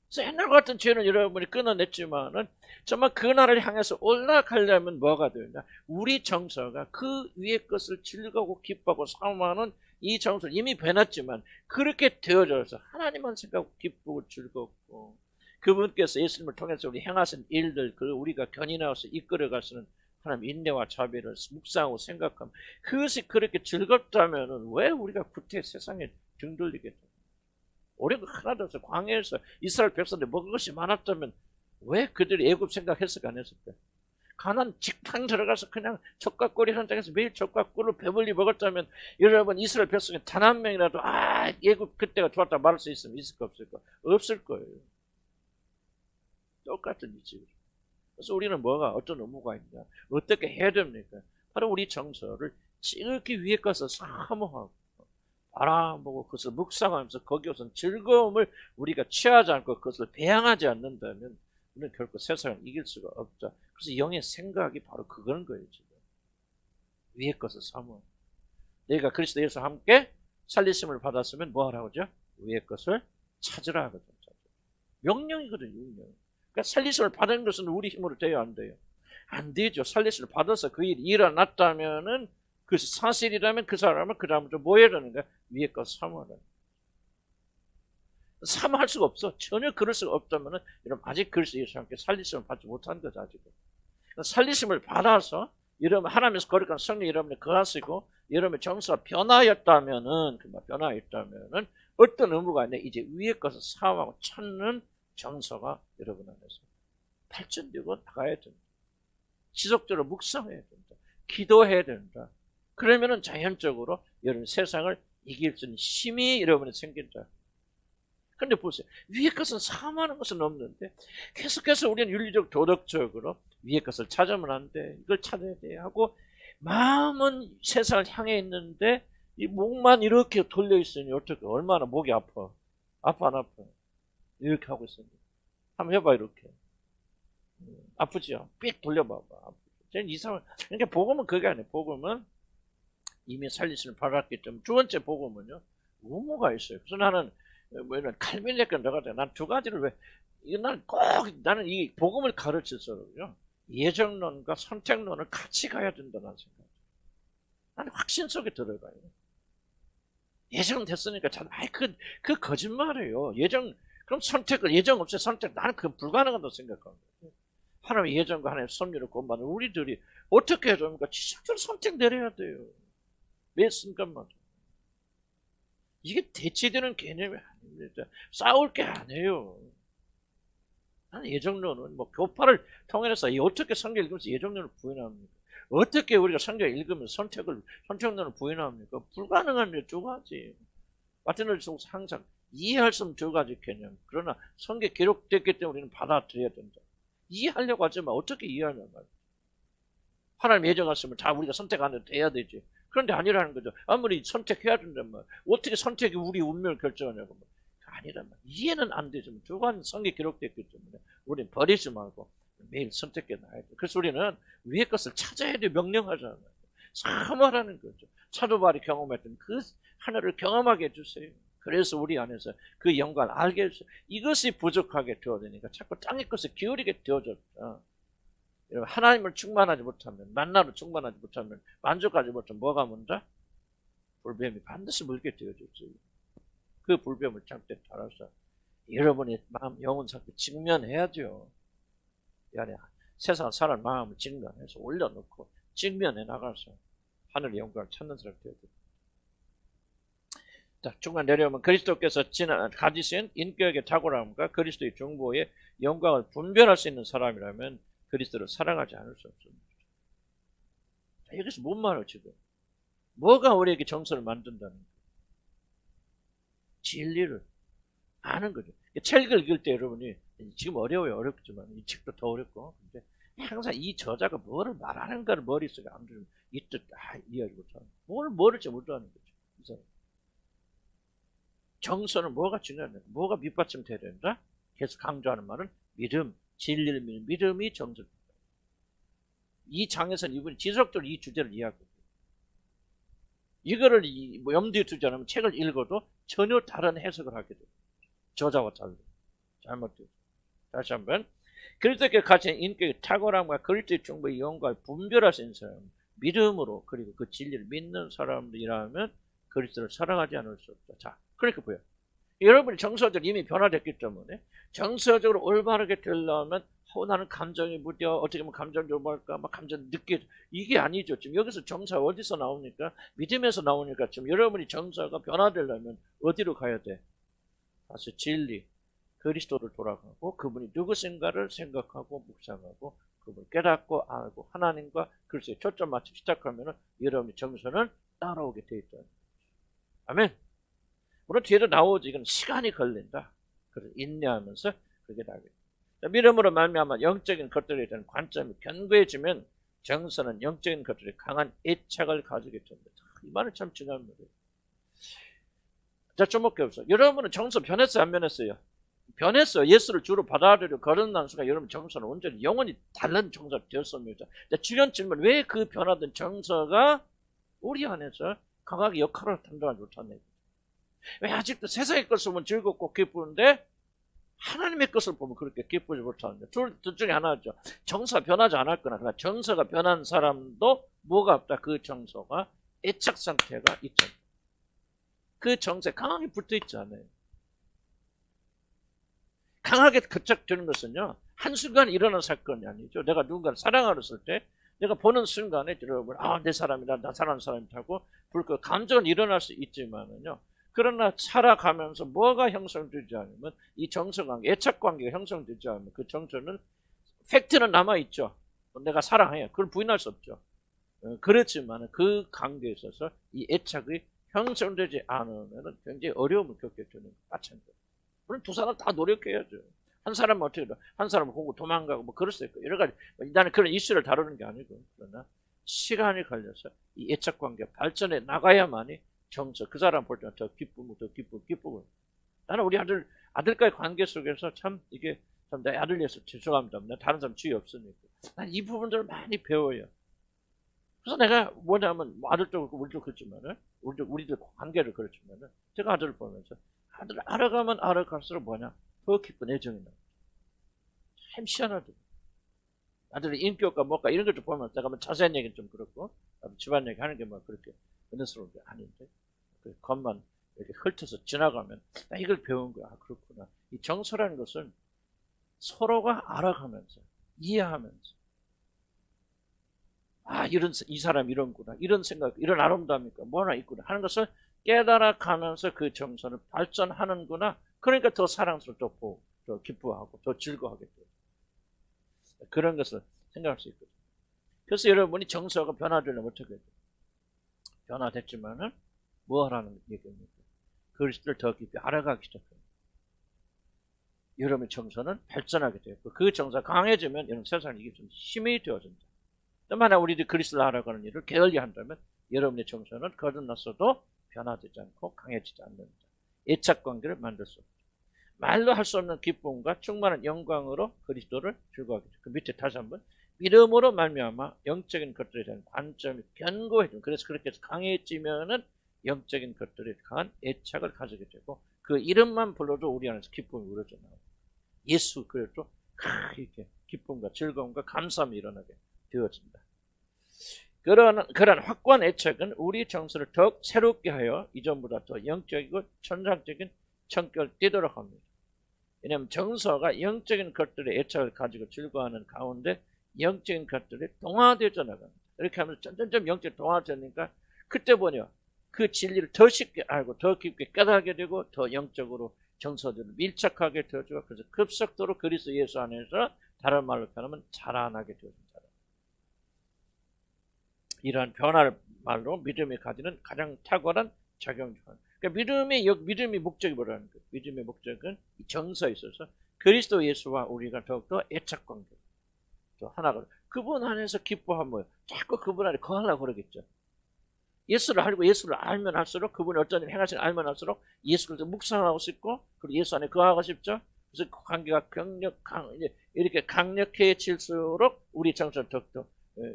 그래서 옛날 같은 죄는 여러분이 끊어냈지만은 정말 그날을 향해서 올라가려면 뭐가 되느냐? 우리 정서가 그 위의 것을 즐거워 기뻐하고 사모하는 이 정서를 이미 변했지만 그렇게 되어져서 하나님만 생각하고 기쁘고 즐겁고 그분께서 예수님을 통해서 우리 행하신 일들 그 우리가 견인하여서 이끌어가시는 하나님 인내와 자비를 묵상하고 생각하면 그것이 그렇게 즐겁다면 왜 우리가 구태 세상에 등 돌리겠죠? 우리가 하나도 없어 광야에서 이스라엘 백성들 먹을 것이 많았다면 왜 그들이 애굽 생각했을까 안 했을까? 가나안 직탕 들어가서 그냥 젖과꿀이 현장에서 매일 젖과꿀을 배불리 먹었다면 여러분 이스라엘 백성이 단 한 명이라도 애굽 그때가 좋았다 말할 수 있으면 있을까 없을까? 없을 거예요. 똑같은 이치죠. 그래서 우리는 어떤 의무가 있냐? 어떻게 해야 됩니까? 바로 우리 정서를 지극히 위에 가서 사모하고 바라보고 그것을 묵상하면서 거기에서 즐거움을 우리가 취하지 않고 그것을 배양하지 않는다면 우리는 결코 세상을 이길 수가 없다. 그래서 영의 생각이 바로 그런 거예요. 지금 위에 것을 사모하고 내가 그리스도 예수 함께 살리심을 받았으면 뭐 하라고 하죠? 위에 것을 찾으라 하거든요. 명령이거든요. 명령. 그러니까 살리심을 받은 것은 우리 힘으로 돼요, 안 돼요? 안 되죠. 살리심을 받아서 그 일이 일어났다면은 그 사실이라면 그 사람은 그 다음부터 뭐 해야 되는 거야? 위에 것 사모하라. 사모할 수가 없어. 전혀 그럴 수가 없다면은 여러분 아직 그리스도 예수 함께 살리심을 받지 못한 거죠, 아직은. 살리심을 받아서 여러분 하나님께서 거룩한 성령 여러분이 거하시고 여러분의 정서가 변화했다면은 변화했다면은 어떤 의무가 있냐? 이제 위에 것을 사모하고 찾는 정서가 여러분 안에서 발전되고 나가야 된다. 지속적으로 묵상해야 된다. 기도해야 된다. 그러면은 자연적으로 여러분 세상을 이길 수 있는 힘이 여러분에 생긴다. 그런데 보세요. 위의 것은 사모하는 것은 없는데 계속해서 우리는 윤리적 도덕적으로 위의 것을 찾으면 안 돼. 이걸 찾아야 돼 하고 마음은 세상을 향해 있는데 이 목만 이렇게 돌려 있으니 어떻게 얼마나 목이 아파. 아파 안 아파. 이렇게 하고 있습니다. 한번 해봐 이렇게. 아프지요? 삑 돌려봐봐. 저는 이상한. 그러니까 복음은 그게 아니에요. 복음은 이미 살리심을 받았기 때문에 두 번째 복음은요. 의무가 있어요. 그래서 나는 칼빈에게 들어가자. 난 두 가지를 왜 나는 이 복음을 가르쳐서요. 예정론과 선택론을 같이 가야 된다는 생각. 나는 확신 속에 들어가요. 예정 됐으니까 그 거짓말이에요. 그럼 예정 없이 선택, 나는 그건 불가능하다고 생각합니다. 하나님의 예정과 하나님의 섭리를 공부하는 우리들이 어떻게 해야 됩니까? 지속적으로 선택 내려야 돼요. 매 순간마다. 이게 대치되는 개념이 아닙니다. 싸울 게 아니에요. 나는 예정론은 뭐 교파를 통해서 어떻게 성경 읽으면서 예정론을 부인합니까? 어떻게 우리가 성경 읽으면서 선택론을 부인합니까? 불가능한 두 가지. 마틴 속에서 항상 이해할 수 없는 두 가지 개념. 그러나 성경에 기록됐기 때문에 우리는 받아들여야 된다. 이해하려고 하지만 어떻게 이해하냐 말이야. 하나님 예정하시면 다 우리가 선택 안 해도 돼야 되지. 그런데 아니라는 거죠. 아무리 선택해야 된단 말이야. 어떻게 선택이 우리 운명을 결정하냐고. 아니란 말이야. 이해는 안 되지만 두 가지 성경에 기록됐기 때문에 우리는 버리지 말고 매일 선택해 나가야 돼. 그래서 우리는 위의 것을 찾아야 돼. 명령하잖아요. 사모하라는 거죠. 사도 바울이 경험했던 그 하나를 경험하게 해주세요. 그래서 우리 안에서 그 영광을 알게 해주세요. 이것이 부족하게 되어지니까 자꾸 땅의 것을 기울이게 되어졌다. 여러분, 하나님을 충만하지 못하면, 만나로 충만하지 못하면, 만족하지 못하면 뭐가 문다? 불뱀이 반드시 물게 되어졌어요. 그 불뱀을 참때 따라서 여러분의 마음, 영혼 상태 직면해야죠. 이 안에 세상 사람 마음을 직면해서 올려놓고 직면해 나가서 하늘의 영광을 찾는 사람이 되어져요. 자, 중간 내려오면 그리스도께서 가지신 인격의 탁월함과 그리스도의 중보의 영광을 분별할 수 있는 사람이라면 그리스도를 사랑하지 않을 수 없습니다. 자, 여기서 뭔 말이에요 지금? 뭐가 우리에게 정서를 만든다는 거예요? 진리를 아는 거죠. 책을 읽을 때 여러분이 지금 어렵지만 이 책도 더 어렵고 근데 항상 이 저자가 뭐를 말하는가를 머릿속에 안 들으면 이 뜻 이해하지 못하는 뭘 모를지 못하는 거죠. 정서는 뭐가 중요한가? 뭐가 밑받침돼야 된다? 계속 강조하는 말은 믿음, 진리를 믿는 믿음이 정서입니다. 이 장에서는 이분이 지속적으로 이 주제를 이해하거든요. 이거를 염두에 두지 않으면 책을 읽어도 전혀 다른 해석을 하게 돼요. 저자와 달리. 잘못돼요. 다시 한번. 그리스도께 가진 인격의 탁월함과 그리스도의 중보의 영광을 분별할 수 있는 사람, 믿음으로 그리고 그 진리를 믿는 사람들이라면 그리스도를 사랑하지 않을 수 없다. 자, 그러니까 뭐예요? 여러분이 정서적으로 이미 변화됐기 때문에 정서적으로 올바르게 되려면 나는 감정이 무뎌 어떻게 보면 감정 좀 할까 막 감정 느끼 이게 아니죠. 지금 여기서 정서가 어디서 나오니까 믿음에서 나오니까 지금 여러분이 정서가 변화되려면 어디로 가야 돼? 다시 진리 그리스도를 돌아가고 그분이 누구신가를 생각하고 묵상하고 그분을 깨닫고 알고 하나님과 그리스도에 초점 맞추기 시작하면 여러분의 정서는 따라오게 돼 있다. 아멘. 물론 뒤에도 나오지 이건 시간이 걸린다. 그래서 인내하면서 그게 나오게. 믿음으로 말미암아 영적인 것들에 대한 관점이 견고해지면 정서는 영적인 것들에 강한 애착을 가지게 됩니다. 이 말은 참 중요한 말이에요. 자, 주목해 보세요. 여러분은 정서 변했어요, 안 변했어요? 변했어요. 예수를 주로 받아들여 거듭난 순간 여러분 정서는 온전히 영원히 다른 정서가 되었습니다. 주변 질문, 왜 그 변화된 정서가 우리 안에서 강하게 역할을 담당하지 못하네? 왜 아직도 세상의 것을 보면 즐겁고 기쁘는데 하나님의 것을 보면 그렇게 기쁘지 못하는데 둘 중에 하나죠. 정서가 변하지 않았거나 그러나 정서가 변한 사람도 뭐가 없다. 그 정서가 애착 상태가 있잖아요. 그 정서에 강하게 붙어 있지 않아요. 강하게 거착되는 것은요. 한순간 일어난 사건이 아니죠. 내가 누군가를 사랑하였을 때 내가 보는 순간에 여러분 내 사람이다. 나 사랑하는 사람이라고 감정은 일어날 수 있지만은요. 그러나 살아가면서 뭐가 형성되지 않으면 이 정서관계, 애착관계가 형성되지 않으면 그 정서는 팩트는 남아있죠. 내가 사랑해요. 그걸 부인할 수 없죠. 그렇지만 그 관계에 있어서 이 애착이 형성되지 않으면 굉장히 어려움을 겪게 되는 것 마찬가지예요. 물론 두 사람 다 노력해야죠. 한 사람은 어떻게 돼? 한 사람은 보고 도망가고 뭐 그럴 수 있고 여러 가지 나는 그런 이슈를 다루는 게 아니고 그러나 시간이 걸려서 이 애착관계가 발전해 나가야만이 정서 그 사람 볼 때 더 기쁘고 더 기쁘고 나는 우리 아들과의 관계 속에서 참 이게 참 내 아들 위해서 죄송합니다. 다른 사람 주의 없으니까 난 이 부분들을 많이 배워요. 그래서 내가 뭐냐면 아들도 그렇고 우리도 그렇지만은 우리들 관계를 그렇지만은 제가 아들을 보면서 아들을 알아가면 알아갈수록 뭐냐 더 기쁜 애정이 나. 참 희한하죠. 아들의 인격과 뭐가 이런 것도 보면 내가 뭐 자세한 얘기는 좀 그렇고 집안 얘기 하는 게 뭐 그렇게 은혜스러운 게 아닌데 그 것만 이렇게 훑어서 지나가면 나 이걸 배운 거야. 그렇구나. 이 정서라는 것은 서로가 알아가면서 이해하면서 이 사람 이런구나, 이런 생각, 이런 아름다움이 뭐 하나 있구나 하는 것을 깨달아가면서 그 정서를 발전하는구나. 그러니까 더 사랑스럽고 더 기뻐하고 더 즐거워하게 돼요. 그런 것을 생각할 수 있거든요. 그래서 여러분이 정서가 변화되려면 어떻게 해요? 변화됐지만은 뭐 하라는 얘기입니까? 그리스도를 더 깊이 알아가기 시작합니다. 여러분의 정서는 발전하게 돼요. 그 정서가 강해지면 여러분 세상을 이길 수 있는 힘이 되어진다. 또 만약 우리들이 그리스도를 알아가는 일을 게을리한다면 여러분의 정서는 거듭났어도 변화되지 않고 강해지지 않는다. 애착관계를 만들 수 없다. 말로 할 수 없는 기쁨과 충만한 영광으로 그리스도를 즐거워하게 돼. 그 밑에 다시 한번 믿음으로 말미암아 영적인 것들에 대한 관점이 견고해지면, 그래서 그렇게 해서 강해지면은 영적인 것들에 강한 애착을 가지게 되고 그 이름만 불러도 우리 안에서 기쁨이 우러져 나오고 예수 그래도 이렇게 기쁨과 즐거움과 감사함이 일어나게 되어진다. 그런 확고한 애착은 우리 정서를 더욱 새롭게 하여 이전보다 더 영적이고 천상적인 성격을 띠도록 합니다. 왜냐하면 정서가 영적인 것들의 애착을 가지고 즐거워하는 가운데 영적인 것들이 동화되어져 나갑니다. 이렇게 하면서 점점 영적이 동화되니까 그때 보냐 그 진리를 더 쉽게 알고 더 깊게 깨닫게 되고 더 영적으로 정서들을 밀착하게 되어지고 그래서 급속도로 그리스도 예수 안에서 다른 말로 표현하면 자라나게 되어진다. 이러한 변화를 말로 믿음이 가지는 가장 탁월한 작용 중 하나. 그러니까 믿음의 목적이 뭐라는 거예요? 믿음의 목적은 정서에 있어서 그리스도 예수와 우리가 더욱더 애착관계 또 하나가 그분 안에서 기뻐하면 뭐예요? 자꾸 그분 안에 거하려고 그러겠죠. 예수를 알고 예수를 알면 할수록 그분이 어떤 일을 행하시는 알면 할수록 예수를 묵상하고 싶고 그리고 예수 안에 거하고 싶죠. 그래서 그 관계가 이렇게 강력해질수록 우리 정서는 더욱더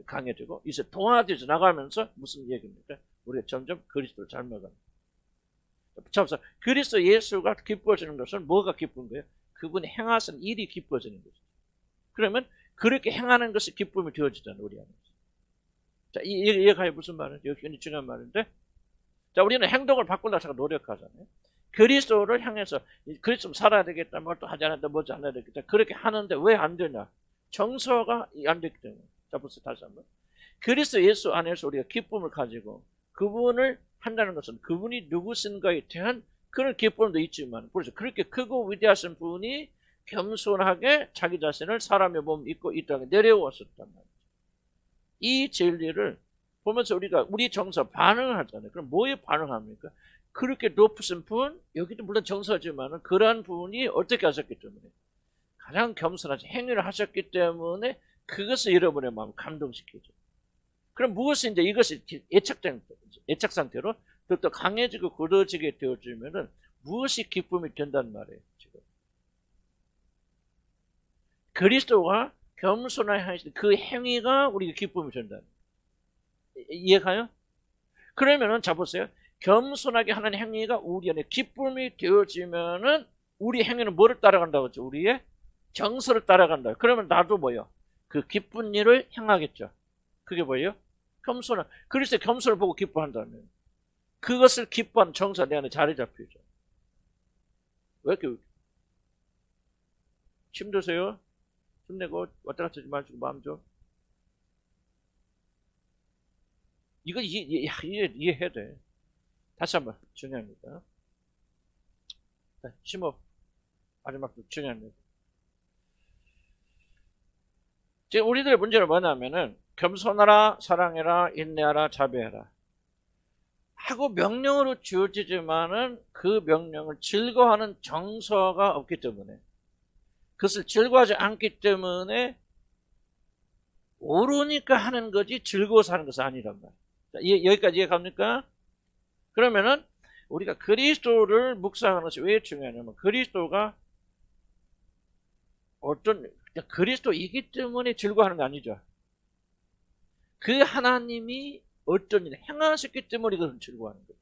강해지고 이제 동화되어 나가면서 무슨 얘기입니까? 우리가 점점 그리스도를 닮아갑니다. 참서 그리스도 예수가 기뻐지는 것은 뭐가 기쁜 거예요? 그분이 행하신 일이 기뻐지는 거죠. 그러면 그렇게 행하는 것이 기쁨이 되어지잖아요, 우리 안에서. 자, 이해가요? 무슨 말이에요? 여기 굉장히 중요한 말인데. 자, 우리는 행동을 바꾸려고 자꾸 노력하잖아요. 그리스도를 향해서 그리스도 살아야 되겠다, 뭘 또 하지 않았다, 뭐지 않아야 되겠다. 그렇게 하는데 왜 안 되냐? 정서가 안 되기 때문에. 자, 보세요. 다시 한번. 그리스도 예수 안에서 우리가 기쁨을 가지고 그분을 한다는 것은 그분이 누구신가에 대한 그런 기쁨도 있지만, 그래서 그렇게 크고 위대하신 분이 겸손하게 자기 자신을 사람의 몸 입고 이 땅에 내려왔었단 말이에요. 이 진리를 보면서 우리가 우리 정서 반응을 하잖아요. 그럼 뭐에 반응합니까? 그렇게 높으신 분, 여기도 물론 정서지만은 그러한 분이 어떻게 하셨기 때문에 가장 겸손하신 행위를 하셨기 때문에 그것을 여러분의 마음을 감동시키죠. 그럼 무엇이 이제 이것이 애착 상태로 더 강해지고 굳어지게 되어지면은 무엇이 기쁨이 된단 말이에요. 지금 그리스도가 겸손하게 하신 그 행위가 우리가 기쁨이 된다. 이해가요? 그러면은 자 보세요. 겸손하게 하는 행위가 우리 안에 기쁨이 되어지면은 우리 행위는 뭐를 따라간다고 했죠? 우리의 정서를 따라간다. 그러면 나도 뭐요? 그 기쁜 일을 행하겠죠. 그게 뭐예요? 겸손한. 그리스도의 겸손을 보고 기뻐한다면 그것을 기뻐하는 정서 내 안에 자리 잡히죠. 왜 이렇게 힘드세요? 힘내고 왔다 갔다 하지 마시고 마음 좀. 이거 이해해야 돼. 다시 한번 중요합니다. 심호 마지막도 중요합니다. 지금 우리들의 문제는 뭐냐면은 겸손하라, 사랑해라, 인내하라, 자비해라 하고 명령으로 주어지지만은 그 명령을 즐거워하는 정서가 없기 때문에 그것을 즐거워하지 않기 때문에 오르니까 하는 거지 즐거워서 하는 것은 아니란 말이에요. 여기까지 이해갑니까? 그러면은 우리가 그리스도를 묵상하는 것이 왜 중요하냐면 그리스도가 그리스도이기 때문에 즐거워하는 거 아니죠. 그 하나님이 어떤 일을 행하셨기 때문에 이것을 즐거워하는 거죠.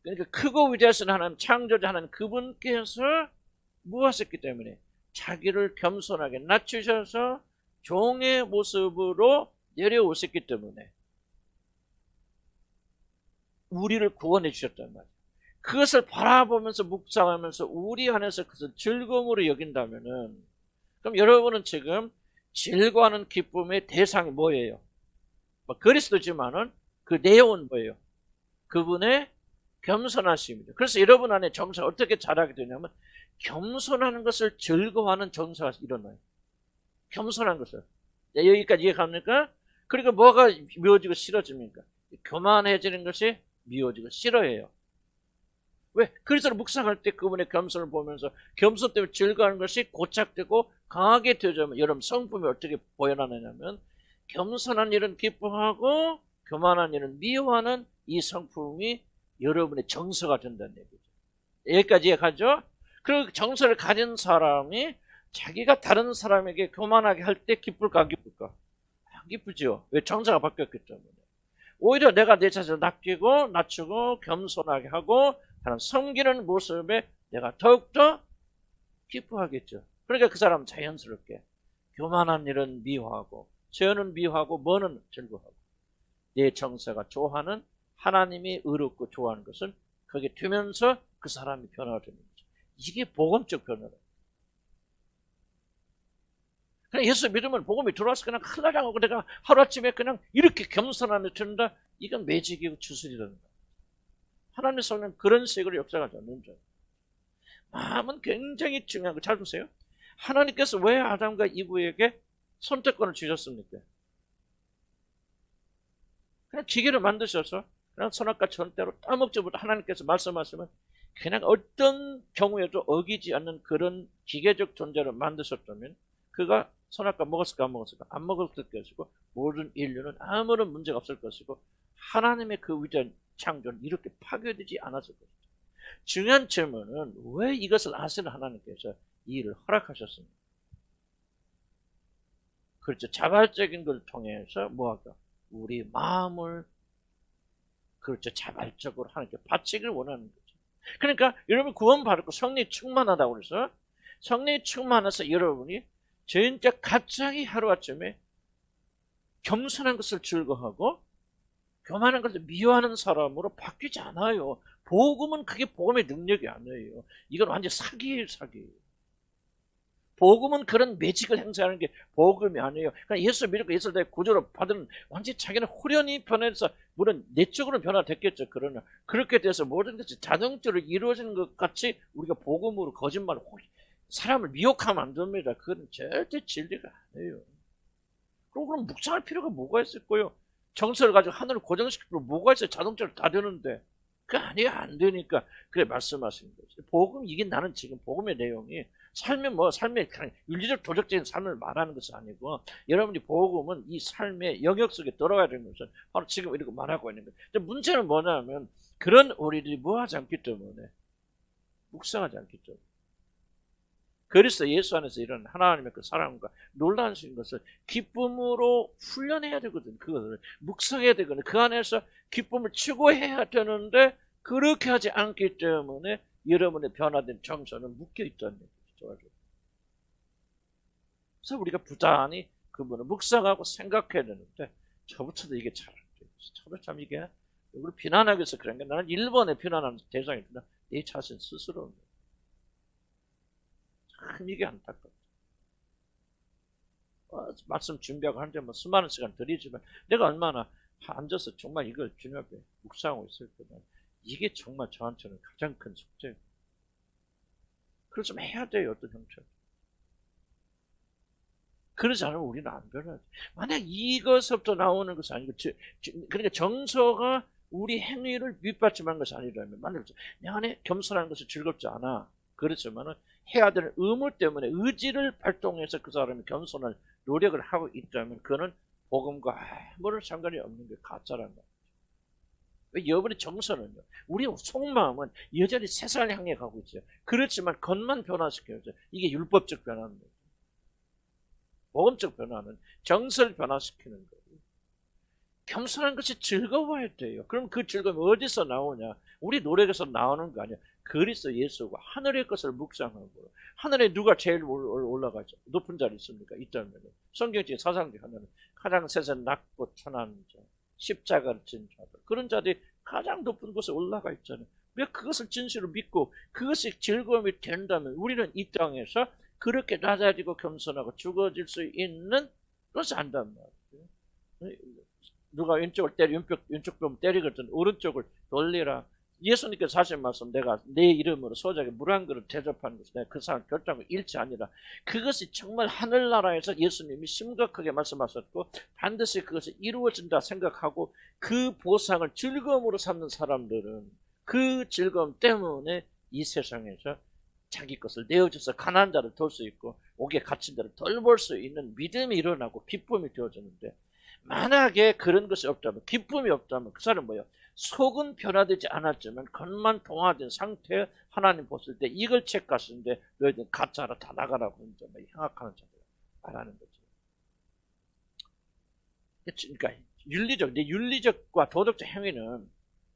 그러니까 크고 위대하신 하나님, 창조자 하나님 그분께서 무엇했기 때문에 자기를 겸손하게 낮추셔서 종의 모습으로 내려오셨기 때문에 우리를 구원해 주셨단 말이에요. 그것을 바라보면서 묵상하면서 우리 안에서 그것을 즐거움으로 여긴다면은 그럼 여러분은 지금 즐거워하는 기쁨의 대상이 뭐예요? 뭐 그리스도지만은 그 내용은 뭐예요? 그분의 겸손하심이죠. 그래서 여러분 안에 정서가 어떻게 자라게 되냐면 겸손하는 것을 즐거워하는 정서가 일어나요. 겸손한 것을. 네, 여기까지 이해갑니까? 그러니까 뭐가 미워지고 싫어집니까? 교만해지는 것이 미워지고 싫어해요. 왜? 그리스도를 묵상할 때 그분의 겸손을 보면서 겸손 때문에 즐거워하는 것이 고착되고 강하게 되어지면 여러분 성품이 어떻게 보여나느냐면 겸손한 일은 기뻐하고 교만한 일은 미워하는 이 성품이 여러분의 정서가 된다는 얘기죠. 여기까지 이해가죠? 그리고 정서를 가진 사람이 자기가 다른 사람에게 교만하게 할 때 기쁠까 안 기쁠까? 안 기쁘죠. 왜? 정서가 바뀌었기 때문에. 오히려 내가 내 자신을 낮추고 겸손하게 하고 하는 섬기는 모습에 내가 더욱더 기뻐하겠죠. 그러니까 그 사람은 자연스럽게 교만한 일은 미워하고 죄는 미워하고 뭐는 즐거워하고 내 정서가 좋아하는 하나님이 의롭고 좋아하는 것은 거기에 되면서 그 사람이 변화가 되는 거죠. 이게 복음적 변화다. 그냥 예수 믿으면 복음이 들어와서 그냥 큰일 나고 내가 하루아침에 그냥 이렇게 겸손함에 든다. 이건 매직이고 주술이라는 거야. 하나님의 성령 그런 식으로 역사하지 않는 줄. 마음은 굉장히 중요한 거 잘 보세요. 하나님께서 왜 아담과 이브에게 선택권을 주셨습니까? 그냥 기계를 만드셔서 그냥 선악과 절대로 따먹지부터 하나님께서 말씀하시면 그냥 어떤 경우에도 어기지 않는 그런 기계적 존재를 만드셨다면 그가 선악과 먹었을까 안 먹었을까? 안 먹었을 것이고 모든 인류는 아무런 문제가 없을 것이고 하나님의 그 위대한 창조는 이렇게 파괴되지 않았을 것이죠. 중요한 질문은 왜 이것을 아시는 하나님께서 이 일을 허락하셨습니까? 그렇죠. 자발적인 걸 통해서 뭐할까? 우리 마음을 그렇죠. 자발적으로 하나님께 바치기를 원하는 거죠. 그러니까 여러분 구원받고 성령이 충만하다고 그래서 성령이 충만해서 여러분이 진짜 갑자기 하루아침에 겸손한 것을 즐거워하고 교만한 것을 미워하는 사람으로 바뀌지 않아요. 복음은 그게 복음의 능력이 아니에요. 이건 완전 사기예요, 사기. 복음은 그런 매직을 행사하는 게 복음이 아니에요. 그러니까 예수 믿고 예수를 내 구조로 받은 완전히 자기는 후련히 변해서 물론 내적으로 변화됐겠죠. 그러나 그렇게 돼서 모든 것이 자동적으로 이루어지는 것 같이 우리가 복음으로 거짓말을 사람을 미혹하면 안 됩니다. 그건 절대 진리가 아니에요. 그럼 묵상할 필요가 뭐가 있을 거예요? 정서를 가지고 하늘을 고정시킬 필요 뭐가 있어요? 자동적으로 다 되는데. 그게 아니야, 안 되니까. 그래, 말씀하시는 거죠. 복음, 이게 나는 지금 복음의 내용이 삶의 그냥 윤리적 도덕적인 삶을 말하는 것이 아니고 여러분이 복음은 이 삶의 영역 속에 들어가야 되는 것은 바로 지금 이렇게 말하고 있는 거예요. 문제는 뭐냐면 그런 우리들이 뭐하지 않기 때문에 묵상하지 않기 때문에 그리스도 예수 안에서 이런 하나님의 그 사랑과 놀라우신 것을 기쁨으로 훈련해야 되거든. 그것을 묵상해야 되거든. 그 안에서 기쁨을 추구해야 되는데 그렇게 하지 않기 때문에 여러분의 변화된 정서는 묶여 있다는 얘기죠. 그래서 우리가 부단히 그분을 묵상하고 생각해야 되는데 저부터도 이게 잘 안 돼요. 저도 참 이게 우리 비난하기 위해서 그런 게 나는 1번에 비난하는 대상이 있구나. 내 자신 스스로. 참 이게 안타깝다. 말씀 준비하고 하는데 뭐 수많은 시간 들이지만 내가 얼마나 앉아서 정말 이걸 주님 앞에 묵상하고 있을 때는 이게 정말 저한테는 가장 큰 숙제예요. 그걸 좀 해야 돼요. 어떤 형처럼. 그러지 않으면 우리는 안 변하지. 만약 이것부터 나오는 것이 아니고 그러니까 정서가 우리 행위를 밑받침하는 것이 아니라면 만약 내 안에 겸손한 것이 즐겁지 않아. 그렇지만은 해야 되는 의무 때문에 의지를 발동해서 그 사람이 겸손할 노력을 하고 있다면 그거는 복음과 아무런 상관이 없는 게 가짜라는 거예요. 왜 여러분의 정서는요. 우리 속마음은 여전히 세상을 향해 가고 있어요. 그렇지만 겉만 변화시켜야죠. 이게 율법적 변화는 거예요. 복음적 변화는 정서를 변화시키는 거예요. 겸손한 것이 즐거워야 돼요. 그럼 그 즐거움이 어디서 나오냐? 우리 노력에서 나오는 거 아니야. 그리스도 예수가 하늘의 것을 묵상하고 하늘에 누가 제일 올라가죠? 높은 자리 있습니까? 있다면 성경적 사상적 하나는 가장 세상 낮고 천한 자, 십자가를 진 자들 그런 자들이 가장 높은 곳에 올라가 있잖아요. 왜 그것을 진실로 믿고 그것이 즐거움이 된다면 우리는 이 땅에서 그렇게 낮아지고 겸손하고 죽어질 수 있는 것을 안단 말이에요. 누가 왼쪽을 때리, 왼쪽 뼈 때리거든. 오른쪽을 돌리라. 예수님께서 하신 말씀, 내가 내 이름으로 소작에 물 한 그릇 대접하는 것을 내가 그 사람 결단하고 잃지 아니라. 그것이 정말 하늘나라에서 예수님이 심각하게 말씀하셨고 반드시 그것이 이루어진다 생각하고 그 보상을 즐거움으로 삼는 사람들은 그 즐거움 때문에 이 세상에서 자기 것을 내어줘서 가난한 자를 도울 수 있고 옥에 갇힌 자를 돌볼 수 있는 믿음이 일어나고 기쁨이 되어지는데, 만약에 그런 것이 없다면, 기쁨이 없다면 그 사람은 뭐예요? 속은 변화되지 않았지만 겉만 동화된 상태에 하나님 보실 때 이걸 체크하시는데 너희들 가짜라 다 나가라고 이제 향악하는 자들 말하는 거죠. 그러니까 윤리적과 도덕적 행위는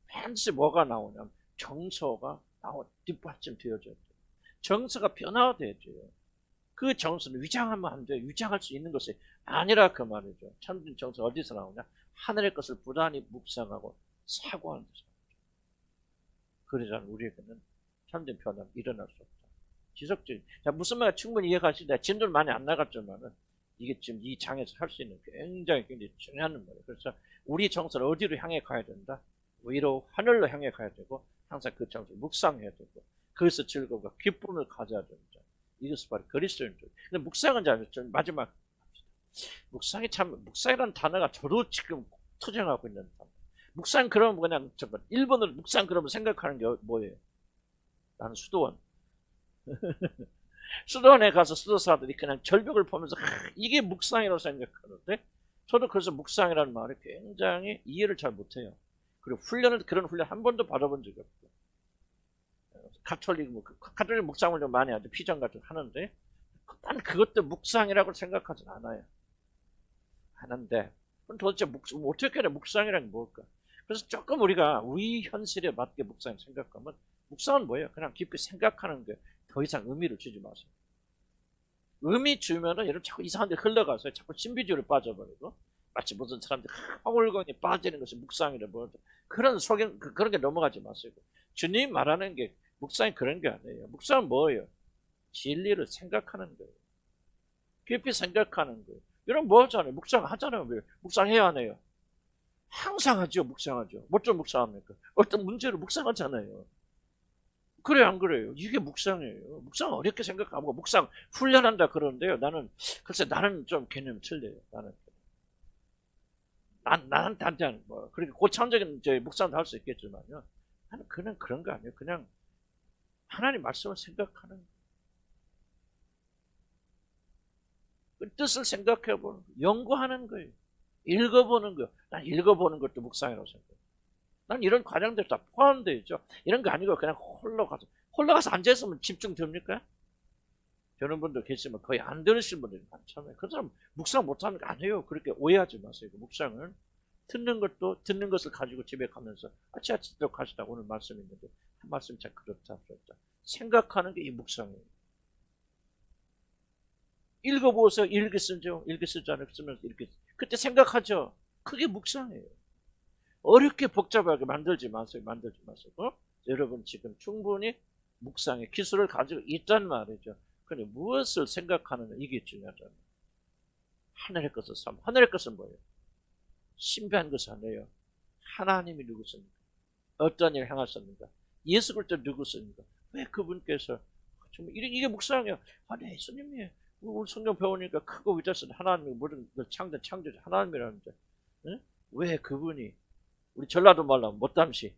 반드시 뭐가 나오냐면 정서가 뒷받침 되어져야 돼요. 정서가 변화되어져요. 그 정서는 위장하면 안 돼요. 위장할 수 있는 것이 아니라 그 말이죠. 참된 정서 어디서 나오냐? 하늘의 것을 부단히 묵상하고 사고하는 데서 나오죠. 그러자는 우리에게는 참된 변화가 일어날 수 없다. 지속적인. 자, 무슨 말인지 충분히 이해가시다. 진도는 많이 안 나갔지만은 이게 지금 이 장에서 할 수 있는 굉장히 중요한 말이에요. 그래서 우리 정서를 어디로 향해 가야 된다? 위로 하늘로 향해 가야 되고 항상 그 정서를 묵상해야 되고 거기서 즐거움과 기쁨을 가져야 된다. 이것이 바로 그리스도인들. 근데 묵상은 잘 마지막 묵상이 참, 묵상이라는 단어가 저도 지금 투쟁하고 있는 단어. 묵상 그러면 그냥 일본어로 묵상 그러면 생각하는 게 뭐예요? 나는 수도원. 수도원에 가서 수도사들이 그냥 절벽을 보면서 이게 묵상이라고 생각하는데, 저도 그래서 묵상이라는 말을 굉장히 이해를 잘 못해요. 그리고 그런 훈련 한 번도 받아본 적이 없고, 가톨릭 묵상을 좀 많이 하죠. 피전 같은 거 하는데 난 그것도 묵상이라고 생각하진 않아요. 하는데 그럼 도대체 어떻게 해야 묵상이란 게 뭘까? 그래서 조금 우리가 우리 현실에 맞게 묵상을 생각하면, 묵상은 뭐예요? 그냥 깊이 생각하는 게 더 이상 의미를 주지 마세요. 의미 주면은 여러분 자꾸 이상한 데 흘러가서 자꾸 신비주의로 빠져버리고, 마치 무슨 사람들이 황홀건에 빠지는 것이 묵상이라 뭐 그런 속에 그런 게 넘어가지 마세요. 주님 말하는 게 묵상이 그런 게 아니에요. 묵상은 뭐예요? 진리를 생각하는 거예요. 깊이 생각하는 거예요. 여러분 뭐 하잖아요? 묵상 하잖아요. 왜? 묵상해야 하네요. 항상 하죠. 묵상하죠. 뭐 좀 묵상합니까? 어떤 문제를 묵상하잖아요. 그래요, 안 그래요? 이게 묵상이에요. 묵상 어렵게 생각하고 묵상 훈련한다 그러는데요. 글쎄 나는 좀 개념이 틀려요. 나는 단단 뭐 그렇게 고차원적인 묵상도 할 수 있겠지만요. 나는 그냥 그런 거 아니에요. 그냥 하나님 말씀을 생각하는 거예요. 그 뜻을 생각해보는 거예요. 연구하는 거예요. 읽어보는 거예요. 난 읽어보는 것도 묵상이라고 생각해요. 난 이런 과정들 다 포함되어 있죠. 이런 거 아니고 그냥 홀러가서 앉아있으면 집중 됩니까? 되는 분들 계시면 거의 안 들으시는 분들이 많잖아요. 그 사람 묵상 못하는 거 아니에요. 그렇게 오해하지 마세요. 묵상은 듣는 것을 가지고 집에 가면서 아치아치도 가시다 오늘 말씀이 있는데 한 말씀 참 그렇다. 생각하는 게 이 묵상이에요. 읽어보세요. 읽겠으면 읽겠을지 안 읽으면 그때 생각하죠. 그게 묵상이에요. 어렵게 복잡하게 만들지 마세요. 여러분 지금 충분히 묵상의 기술을 가지고 있단 말이죠. 그런데 무엇을 생각하느냐 이게 중요하잖아요. 하늘의 것을 하늘의 것은 뭐예요? 신비한 것이 아니에요. 하나님이 누구십니까? 어떤 일을 행하셨는가? 예수 그리스도 누구십니까? 왜 그분께서 정말 이게 묵상이에요. 네, 예수님이 우리 성경 배우니까 크고 위대하신 하나님이 모든 걸 창조주 하나님이라는데, 응? 왜 그분이 우리 전라도 말로 못담시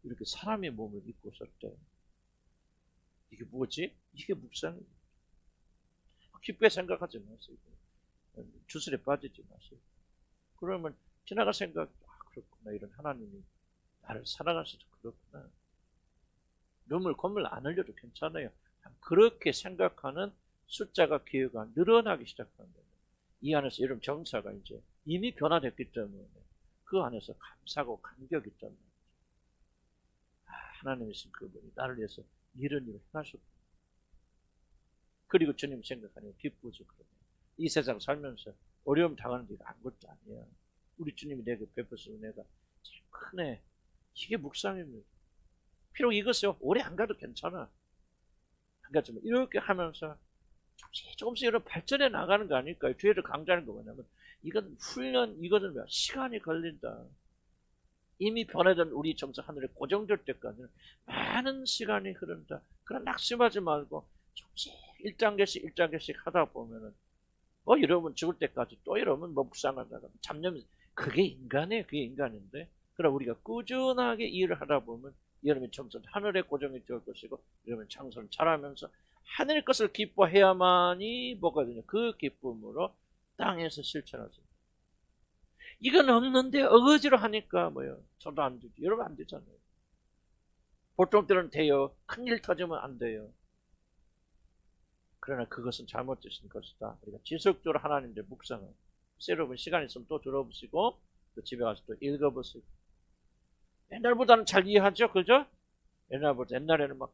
이렇게 사람의 몸을 입고 오셨대. 이게 뭐지? 이게 묵상이에요. 깊게 생각하지 마세요. 주술에 빠지지 마세요. 그러면 지나갈 생각, 그렇구나. 이런 하나님이 나를 사랑하셔서 그렇구나. 눈물 콧물 안 흘려도 괜찮아요. 그렇게 생각하는 숫자가 기회가 늘어나기 시작합니다. 이 안에서 여러분 정사가 이제 이미 변화됐기 때문에 그 안에서 감사하고 감격이 있단 말이죠. 하나님이신 그분이 나를 위해서 이런 일을 행하셨구나. 그리고 주님 생각하니 기쁘죠. 이 세상 살면서 어려움 당하는 게 아무것도 아니야. 우리 주님이 내게 베푸신 은혜가 참 크네. 이게 묵상입니다. 비록 이것이 오래 안 가도 괜찮아. 안 가지만 이렇게 하면서 조금씩 여러분 발전해 나가는 거 아닐까요? 뒤에를 강조하는 거 뭐냐면 이건 훈련, 이거는 시간이 걸린다. 이미 변해던 우리 정서 하늘에 고정될 때까지는 많은 시간이 흐른다. 그럼 낙심하지 말고 조금씩 1단계씩 1단계씩 하다 보면은 여러분 죽을 때까지 또 여러분 묵상한다가 잡념이 그게 인간이에요. 그게 인간인데 그럼 우리가 꾸준하게 일을 하다 보면 여러분의 정서는 하늘의 고정이 될 것이고 여러분 창선을 잘하면서 하늘의 것을 기뻐해야만이 뭐가 되냐. 그 기쁨으로 땅에서 실천할 수 있다. 이건 없는데 어거지로 하니까 저도 안 되지. 여러분 안 되잖아요. 보통 때는 돼요. 큰일 터지면 안 돼요. 그러나 그것은 잘못되신 것이다. 우리가 지속적으로 하나님의 묵상을 여러분 시간 있으면 또 들어보시고 또 집에 가서 또 읽어보시고 옛날보다는 잘 이해하죠. 그죠? 옛날에는 막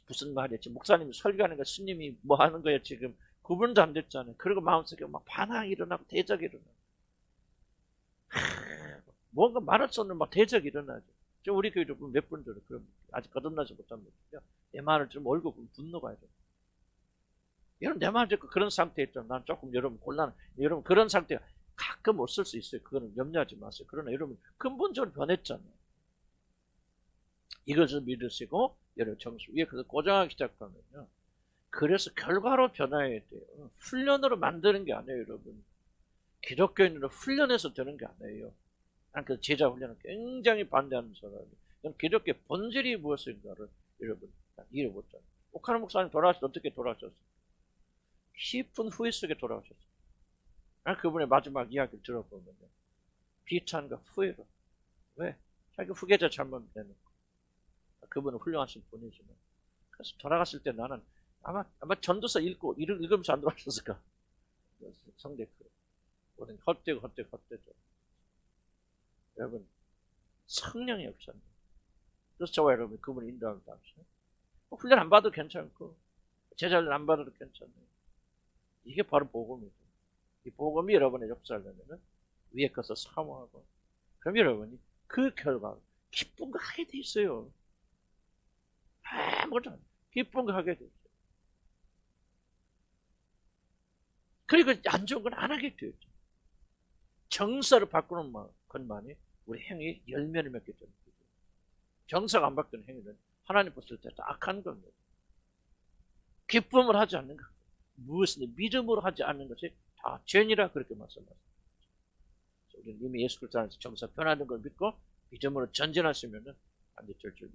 무슨 말이었지. 목사님이 설교하는 거 스님이 뭐 하는 거야 지금 구분도 안 됐잖아요. 그리고 마음속에 막 반항이 일어나고 대적이 일어나고 뭔가 말할 수 없는 막 대적이 일어나죠. 지금 우리 교회도 몇 분들은 그럼 아직 거듭나지 못한 분들이요. 내 말을 좀 얼굴 분노가 일어나. 여러분 내 말 듣고 그런 상태에 있죠. 난 조금 여러분 곤란. 여러분 그런 상태가 가끔 없을 수 있어요. 그거는 염려하지 마세요. 그러나 여러분 근본적으로 변했잖아요. 이것을 믿으시고 여러분 정수 위에 그래서 고정하기 시작하면요. 그래서 결과로 변화해야 돼요. 훈련으로 만드는 게 아니에요, 여러분. 기독교인으로 훈련해서 되는 게 아니에요. 난 그 제자 훈련을 굉장히 반대하는 사람이에요. 기독교의 본질이 무엇인가를 여러분 이해 못하는. 오카노 목사님 돌아가셔서 어떻게 돌아가셨어요? 깊은 후회 속에 돌아오셨어요. 그분의 마지막 이야기를 들어보면요. 비탄과 후회로. 왜? 자기 후계자 잘못 되는 거. 그분은 훌륭하신 분이지만. 그래서 돌아갔을 때 나는 아마 전도서 읽으면서 안 돌아가셨을까? 성대 우리는 헛되죠. 여러분, 성령이 없었네. 그래서 저와 여러분 그분을 인도하고 다니시네. 훈련 안 받아도 괜찮고, 제자를 안 받아도 괜찮아요. 이게 바로 복음이죠. 이 복음이 여러분의 역사하려면 위에 것을 사모하고 그럼 여러분이 그 결과 기쁜 거 하게 돼 있어요. 아무것도 기쁜 거 하게 돼 있어요. 그리고 안 좋은 건 안 하게 돼 있죠. 정서를 바꾸는 것만이 우리 행위 열매를 맺게 되는 거죠. 정서가 안 바뀌는 행위는 하나님 봤을 때 악한 겁니다. 기쁨을 하지 않는 것. 무엇이든 믿음으로 하지 않는 것이 다 죄니라 그렇게 말씀하셨습니다. 우리는 이미 예수 그리스도 안에서 정서 변하는 걸 믿고 믿음으로 전진하시면 안 될 줄